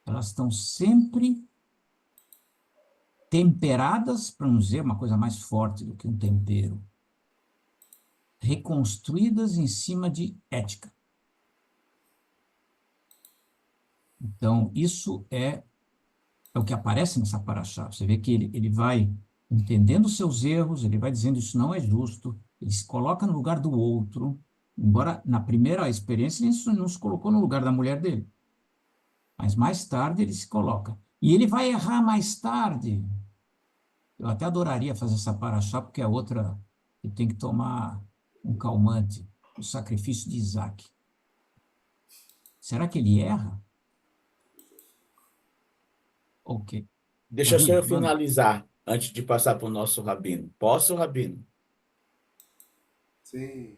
elas estão sempre temperadas, para não dizer uma coisa mais forte do que um tempero, reconstruídas em cima de ética. Então, isso é o que aparece nessa paraxá. Você vê que ele vai entendendo os seus erros, ele vai dizendo isso não é justo, ele se coloca no lugar do outro, embora na primeira experiência ele não se colocou no lugar da mulher dele, mas mais tarde ele se coloca. E ele vai errar mais tarde. Eu até adoraria fazer essa paraxá, porque é outra que tem que tomar um calmante, o sacrifício de Isaac. Será que ele erra? Ok. Deixa só Davi, eu manda. finalizar antes de passar para o nosso rabino. Posso, rabino? Sim.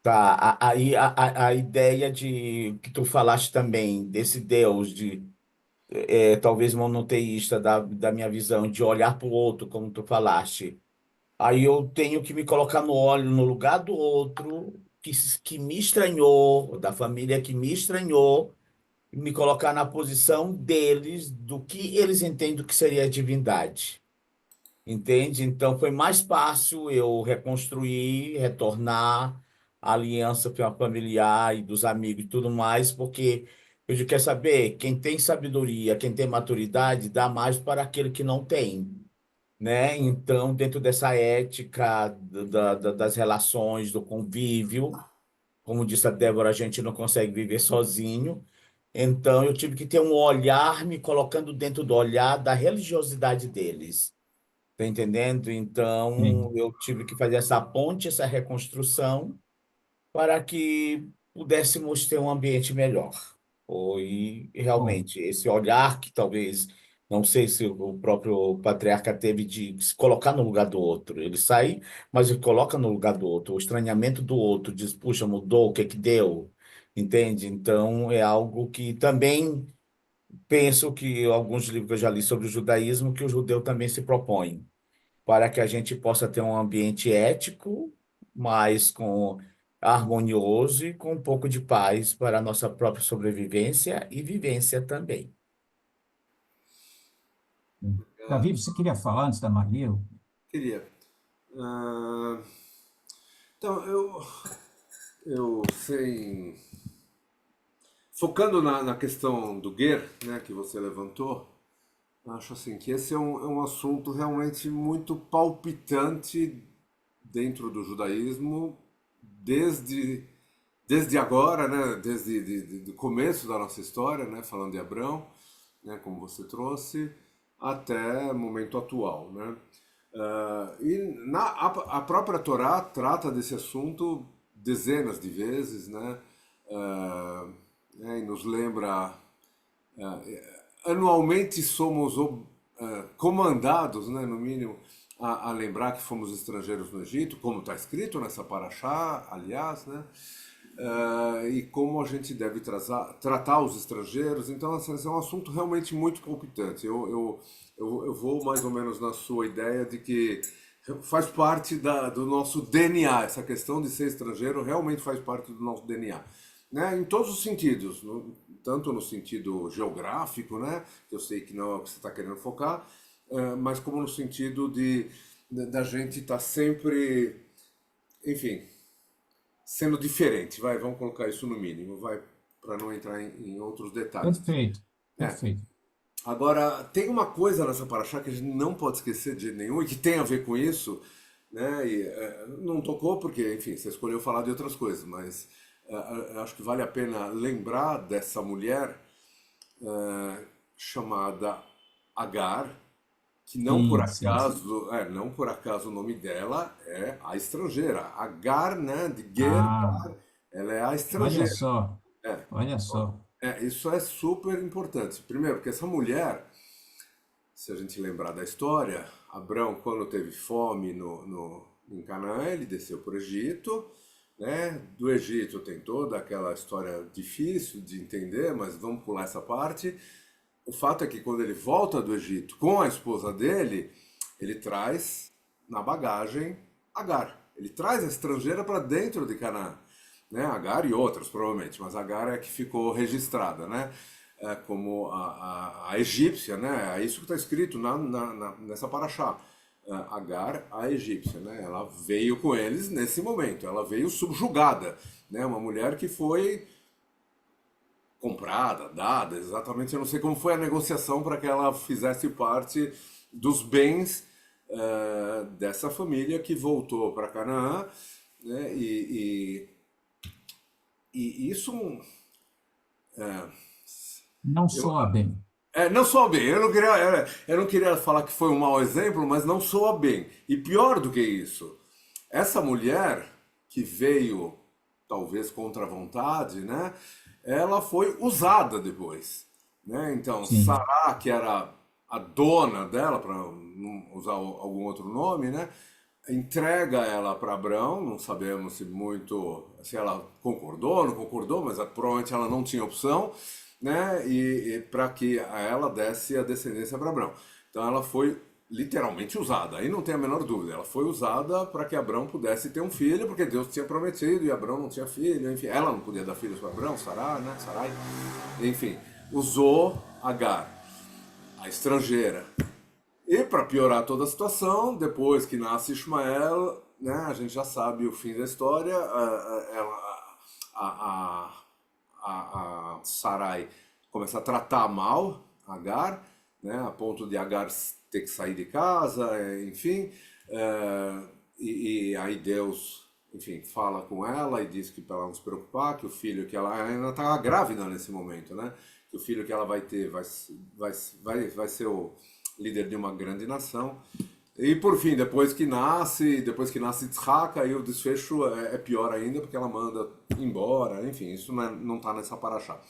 Tá, aí a ideia de que tu falaste também, desse Deus, talvez monoteísta, da minha visão, de olhar para o outro, como tu falaste. Aí eu tenho que me colocar no lugar do outro, que me estranhou, da família que me estranhou, e me colocar na posição deles, do que eles entendem que seria a divindade. Entende? Então foi mais fácil eu reconstruir, retornar a aliança familiar e dos amigos e tudo mais, porque eu digo, quer saber, quem tem sabedoria, quem tem maturidade, dá mais para aquele que não tem, né? Então, dentro dessa ética das relações, do convívio, como disse a Débora, a gente não consegue viver sozinho. Então, eu tive que ter um olhar, me colocando dentro do olhar da religiosidade deles. Tá entendendo? Então, Sim. eu tive que fazer essa ponte, essa reconstrução, para que pudéssemos ter um ambiente melhor. E Bom, realmente, esse olhar que talvez, não sei se o próprio patriarca teve de se colocar no lugar do outro. Ele sai, mas ele coloca no lugar do outro. O estranhamento do outro, diz, puxa, mudou, o que que deu? Entende? Então, é algo que também penso que alguns livros que eu já li sobre o judaísmo, que o judeu também se propõe para que a gente possa ter um ambiente ético, mas com harmonioso e com um pouco de paz para a nossa própria sobrevivência e vivência também. Davi, você queria falar antes da Maria? Queria. Ah, então, eu sem. Focando na questão do ger, né, que você levantou, acho assim que esse é um assunto realmente muito palpitante dentro do judaísmo, desde agora, né, desde o começo da nossa história, né, falando de Abrão, né, como você trouxe, até o momento atual, né? A própria Torá trata desse assunto dezenas de vezes, né? E nos lembra, anualmente somos comandados, né, no mínimo, a lembrar que fomos estrangeiros no Egito, como está escrito nessa paraxá, aliás, né? E como a gente deve tratar os estrangeiros. Então, assim, esse é um assunto realmente muito palpitante. Eu vou mais ou menos na sua ideia de que faz parte do nosso DNA, essa questão de ser estrangeiro realmente faz parte do nosso DNA. Né? Em todos os sentidos, tanto no sentido geográfico, né? Que eu sei que não é o que você está querendo focar, mas como no sentido da gente estar sempre, enfim, sendo diferente, vamos colocar isso no mínimo, para não entrar em outros detalhes. Perfeito, É. perfeito. Agora, tem uma coisa nessa paraxá que a gente não pode esquecer de jeito nenhum e que tem a ver com isso, né? E não tocou porque, enfim, você escolheu falar de outras coisas, mas acho que vale a pena lembrar dessa mulher chamada Agar, que não por Sim, sim, sim. acaso, não por acaso o nome dela é a estrangeira. Agar, né, de Ah, Gergar, ela é a olha estrangeira. só, É, olha só. isso é super importante. Primeiro, porque essa mulher, se a gente lembrar da história, Abrão, quando teve fome em Canaã, ele desceu para o Egito, né? Do Egito tem toda aquela história difícil de entender, mas vamos pular essa parte. O fato é que quando ele volta do Egito com a esposa dele, ele traz na bagagem Agar. Ele traz a estrangeira para dentro de Canaã, né? Agar e outras provavelmente, mas Agar é que ficou registrada, né? Como a egípcia, né? É isso que está escrito nessa paraxá. Agar, a egípcia, né? Ela veio com eles nesse momento, ela veio subjugada, né? Uma mulher que foi comprada, dada, exatamente. Eu não sei como foi a negociação para que ela fizesse parte dos bens dessa família que voltou para Canaã, né? E isso Não eu, soa bem. não soa bem. Eu não queria falar que foi um mau exemplo, mas não soa bem. E pior do que isso, essa mulher que veio talvez contra a vontade, né? Ela foi usada depois, né? Então, Sim, Sará, que era a dona dela, para não usar algum outro nome, né? Entrega ela para Abrão, não sabemos se ela concordou ou não concordou, mas provavelmente ela não tinha opção, né? E para que ela desse a descendência para Abrão. Então ela foi literalmente usada, aí não tem a menor dúvida, ela foi usada para que Abrão pudesse ter um filho, porque Deus tinha prometido e Abrão não tinha filho, enfim, ela não podia dar filhos para Abrão, Sarai, né? Sarai, enfim, usou Agar, a estrangeira. E para piorar toda a situação, depois que nasce Ismael, né, a gente já sabe o fim da história, a Sarai começa a tratar mal Agar, né, a ponto de Agar ter que sair de casa, enfim, e aí Deus, enfim, fala com ela e diz que para ela não se preocupar, que o filho que ela ainda estava grávida nesse momento, né, que o filho que ela vai ter vai ser o líder de uma grande nação. E por fim, depois que nasce Yitzhak, aí o desfecho é pior ainda, porque ela manda embora, enfim, isso não está nessa paraxá.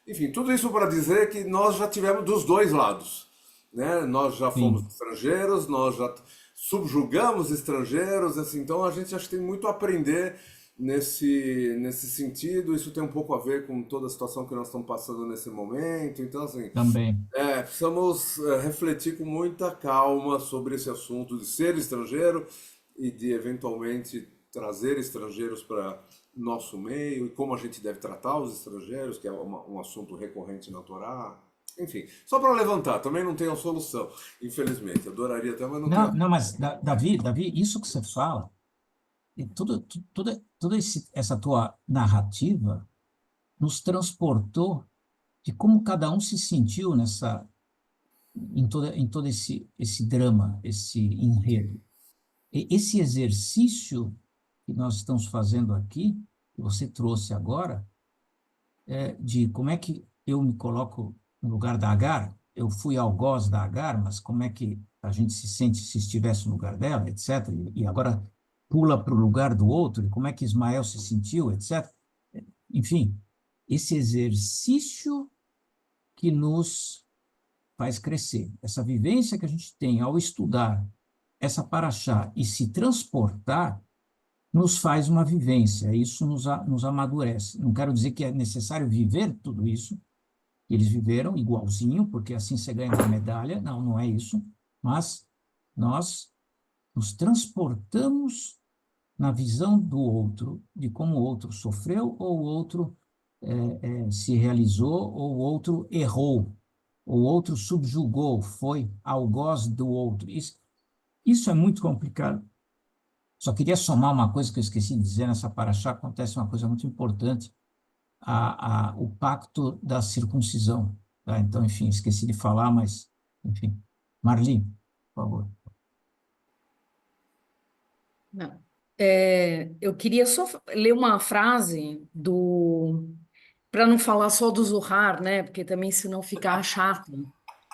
Enfim, tudo isso para dizer que nós já tivemos dos dois lados, né? Nós já fomos sim, estrangeiros, nós já subjugamos estrangeiros, assim, então a gente acho que tem muito a aprender nesse sentido. Isso tem um pouco a ver com toda a situação que nós estamos passando nesse momento, então assim, também. precisamos refletir com muita calma sobre esse assunto de ser estrangeiro e de eventualmente trazer estrangeiros para nosso meio e como a gente deve tratar os estrangeiros, que é um assunto recorrente na Torá. Enfim, só para levantar, também não tem a solução, infelizmente. Adoraria até, mas não Não, tem. não, mas Davi, isso que você fala, e toda essa tua narrativa nos transportou de como cada um se sentiu em todo esse drama, esse enredo. E esse exercício que nós estamos fazendo aqui, que você trouxe agora, de como é que eu me coloco no lugar da Agar, eu fui algoz da Agar, mas como é que a gente se sente se estivesse no lugar dela, etc. E agora pula para o lugar do outro, e como é que Ismael se sentiu, etc. Enfim, esse exercício que nos faz crescer, essa vivência que a gente tem ao estudar essa paraxá e se transportar, nos faz uma vivência, isso nos amadurece. Não quero dizer que é necessário viver tudo isso, que eles viveram igualzinho, porque assim você ganha uma medalha, não, não é isso, mas nós nos transportamos na visão do outro, de como o outro sofreu, ou o outro se realizou, ou o outro errou, ou o outro subjugou, foi algoz do outro. Isso é muito complicado. Só queria somar uma coisa que eu esqueci de dizer nessa paraxá, acontece uma coisa muito importante, o pacto da circuncisão. Tá? Então, enfim, esqueci de falar, mas, enfim. Marli, por favor. Não. Eu queria só ler uma frase para não falar só do Zohar, né? Porque também senão fica chato.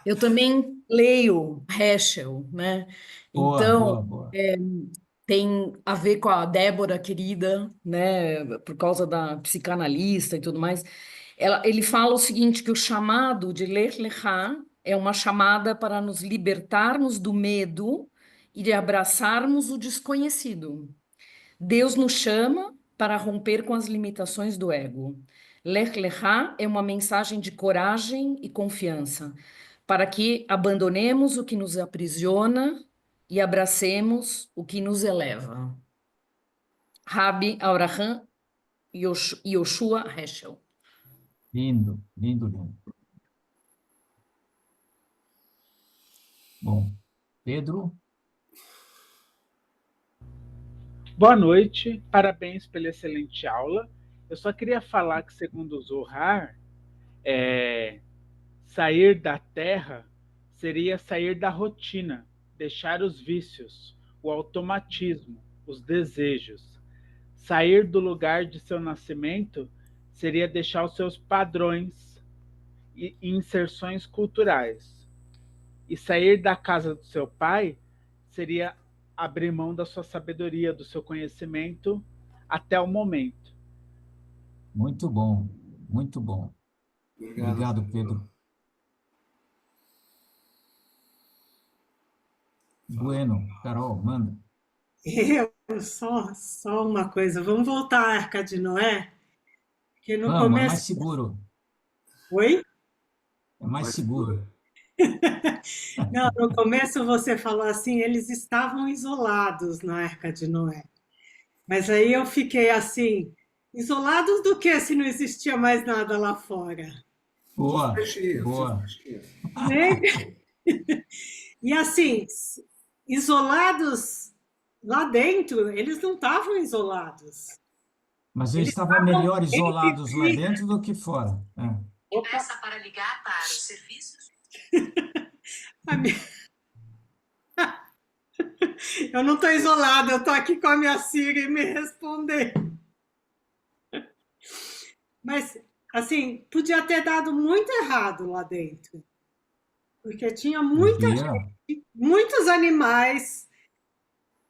Eu também leio Heschel, né? Boa, Então, boa, boa. tem a ver com a Débora querida, né? Por causa da psicanalista e tudo mais. Ele fala o seguinte, que o chamado de Lech Lecha é uma chamada para nos libertarmos do medo e de abraçarmos o desconhecido. Deus nos chama para romper com as limitações do ego. Lech Lecha é uma mensagem de coragem e confiança, para que abandonemos o que nos aprisiona e abracemos o que nos eleva. Rabbi Avraham Yoshua Heschel. Lindo, lindo, lindo. Bom, Pedro, Boa noite, parabéns pela excelente aula. Eu só queria falar que, segundo o Zohar, sair da terra seria sair da rotina, deixar os vícios, o automatismo, os desejos. Sair do lugar de seu nascimento seria deixar os seus padrões e inserções culturais. E sair da casa do seu pai seria abrir mão da sua sabedoria, do seu conhecimento até o momento. muito bom, muito bom. Obrigado, Pedro. Bueno, Carol, manda. Só uma coisa, vamos voltar à Arca de Noé, que no Vamos, é mais começo... seguro, Oi? é mais seguro. Não, no começo você falou assim, eles estavam isolados na Arca de Noé. Mas aí eu fiquei assim, isolados do que se não existia mais nada lá fora? Boa, Peixinhos, boa. peixinhos. Né? E assim, isolados lá dentro, eles não estavam isolados. Mas eles Eles estavam estavam melhor isolados lá entre si. dentro do que fora. Opa, Peça para ligar para o serviço. a minha- eu não estou isolada, eu estou aqui com a minha Siri me responder. Mas, assim, podia ter dado muito errado lá dentro. Porque tinha muita Podia. gente, muitos animais,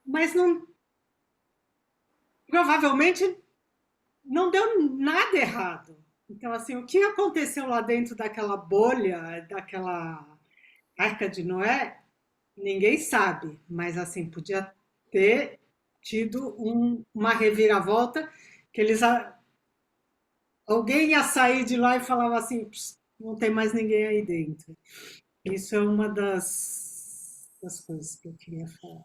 mas não, provavelmente não deu nada errado. Então, assim, o que aconteceu lá dentro daquela bolha, daquela Arca de Noé, ninguém sabe. Mas, assim, podia ter tido uma reviravolta que alguém ia sair de lá e falava assim, não tem mais ninguém aí dentro. Isso é uma das coisas que eu queria falar.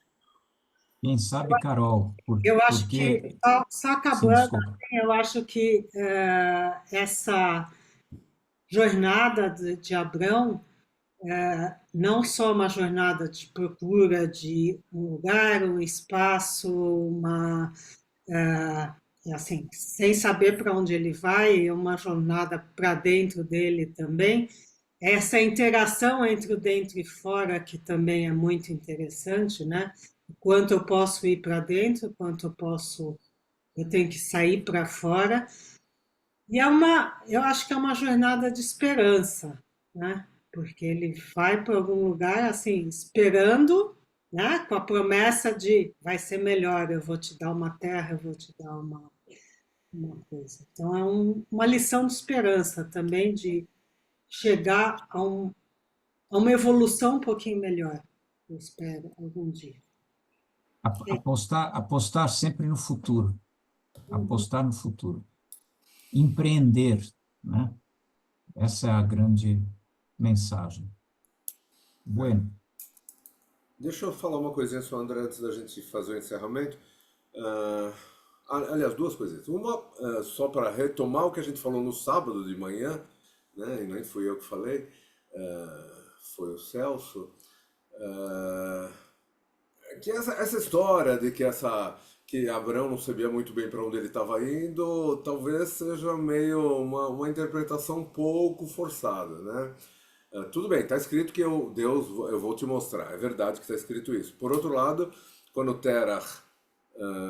Quem sabe, Carol, Eu acho que, porque. só Sim, acabando, desculpa. assim, eu acho que essa jornada de Abrão não só uma jornada de procura de um lugar, um espaço, assim, sem saber para onde ele vai, é uma jornada para dentro dele também. Essa interação entre o dentro e fora, que também é muito interessante, né? O quanto eu posso ir para dentro, o quanto eu tenho que sair para fora. E eu acho que é uma jornada de esperança, né? Porque ele vai para algum lugar assim, esperando, né? Com a promessa de vai ser melhor, eu vou te dar uma terra, eu vou te dar uma coisa. Então é uma lição de esperança também de chegar a uma evolução um pouquinho melhor, eu espero, algum dia. Apostar sempre no futuro. Apostar no futuro. Empreender, né? Essa é a grande mensagem. Bueno, Deixa eu falar uma coisinha só, André, antes da gente fazer o encerramento. Ah, aliás, duas coisinhas. Uma, só para retomar o que a gente falou no sábado de manhã, né? E nem fui eu que falei, foi o Celso. ah, que essa história de que Abraão não sabia muito bem para onde ele estava indo, talvez seja meio uma interpretação um pouco forçada, né? Tudo bem, está escrito que eu vou te mostrar, é verdade que está escrito isso. Por outro lado, quando Terah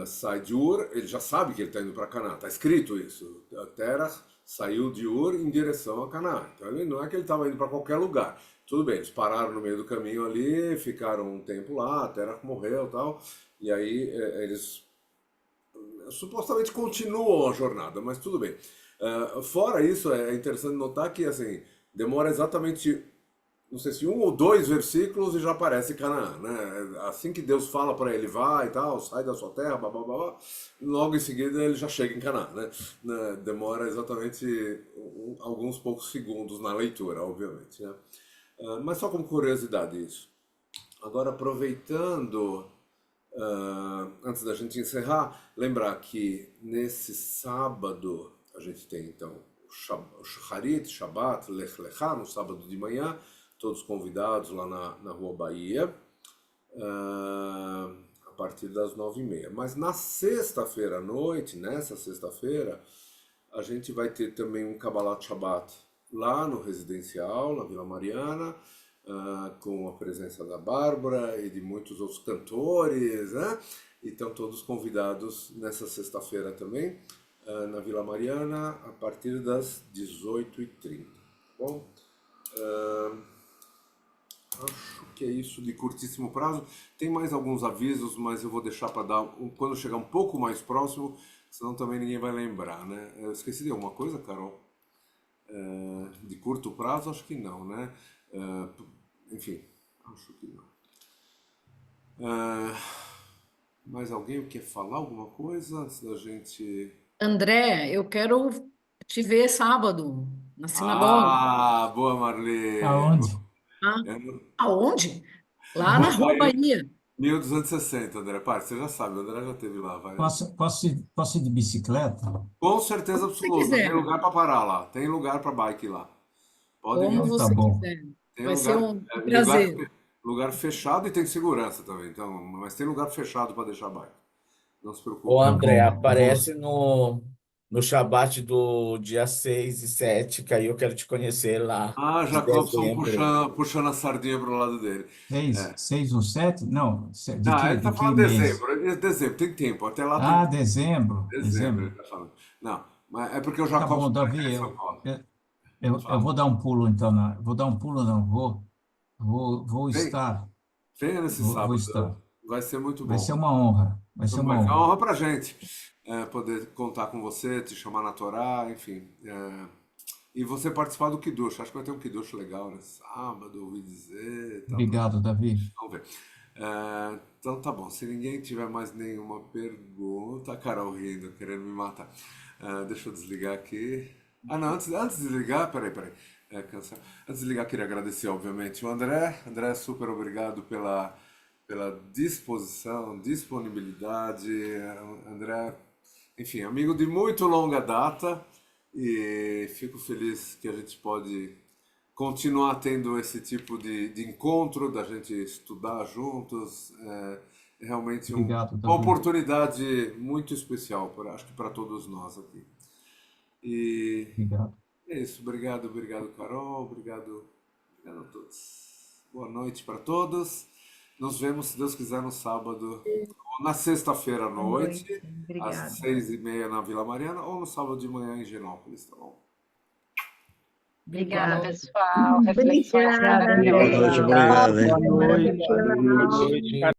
sai de Ur, ele já sabe que ele está indo para Canaã, está escrito isso. Terah saiu de Ur em direção a Canaã. Então ele, não é que ele estava indo para qualquer lugar. Tudo bem, eles pararam no meio do caminho ali, ficaram um tempo lá, Terah morreu e tal, e aí eles supostamente continuam a jornada, mas tudo bem. Fora isso, é interessante notar que assim demora exatamente, não sei se um ou dois versículos e já aparece Canaã, né? Assim que Deus fala para ele, vai e tal, sai da sua terra, blá, blá, blá, blá, logo em seguida ele já chega em Canaã, né? Demora exatamente alguns poucos segundos na leitura, obviamente, né? Mas só como curiosidade isso. Agora, aproveitando, antes da gente encerrar, lembrar que nesse sábado a gente tem então o Shacharit, Shabbat, Lech Lechá, no sábado de manhã, todos convidados lá na Rua Bahia, a partir das 9h30. Mas na sexta-feira à noite, nessa sexta-feira, a gente vai ter também um Kabbalat Shabbat lá no Residencial, na Vila Mariana, com a presença da Bárbara e de muitos outros cantores, né? E estão todos convidados nessa sexta-feira também, na Vila Mariana, a partir das 18h30. Bom, acho que é isso de curtíssimo prazo. Tem mais alguns avisos, mas eu vou deixar para dar quando chegar um pouco mais próximo, senão também ninguém vai lembrar, né? Eu esqueci de alguma coisa, Carol? De curto prazo, acho que não, né? Enfim, acho que não. Mais alguém quer falar alguma coisa antes da gente... André, eu quero te ver sábado na sinagoga. Boa, Marli. aonde? Tá? É Aonde? Lá na Rua Rua Bahia, Bahia. 1260, André. Pai, você já sabe, o André já esteve lá várias vezes. Posso ir de bicicleta? Com certeza Como você absoluta. Tem quiser. lugar para parar lá. Tem lugar para bike lá. Pode vir. Como Então, tá você bom. quiser. Tem Vai ser lugar, um lugar, prazer. lugar fechado e tem segurança também. Então, mas tem lugar fechado para deixar bike. Não se Ô, preocupe. Tá André, bom. Eu vou. aparece no Shabat do dia 6 e 7, que aí eu quero te conhecer lá de Jacobson dezembro. puxando a sardinha pro lado dele. Seis ou sete? Não, de Não, que, ele de tá que falando mês? dezembro. Dezembro, tem tempo. Até lá tem Ah, tempo. dezembro. Dezembro, ele Dezembro. tá falando. Não, mas é porque o Tá Jacobson bom, vai estar Davi. em São Paulo. Eu Fala. vou dar um pulo, então. Vou dar um pulo, não. Vou Vem, estar. venha nesse Vou sábado. estar. Vai ser muito Vai ser bom. uma honra. Vai ser uma Mas é uma honra. honra pra gente poder contar com você, te chamar na Torá, enfim. E você participar do Kiddush. Acho que vai ter um Kiddush legal, né? Sábado, ouvi dizer. Tá, Obrigado, Davi. vamos ver. Então tá bom. Se ninguém tiver mais nenhuma pergunta. A Carol rindo, querendo me matar. Deixa eu desligar aqui. Não, antes de desligar, peraí. Cancela. Antes de desligar, queria agradecer, obviamente, o André. André, super obrigado pela pela disposição, disponibilidade. André, enfim, amigo de muito longa data, e fico feliz que a gente pode continuar tendo esse tipo de encontro, da gente estudar juntos. É realmente Obrigado, uma Davi. oportunidade muito especial, acho que para todos nós aqui. E Obrigado. é isso. Obrigado, Carol. Obrigado a todos. Boa noite para todos. Nos vemos, se Deus quiser, no sábado, ou na sexta-feira à Boa noite. noite, Obrigada. às 6h30 na Vila Mariana, ou no sábado de manhã em Genópolis, tá bom? Obrigada, Boa pessoal. Reflexões Obrigada. maravilhosas. Boa noite, obrigado, hein? Boa noite. Maravilhoso. Boa noite.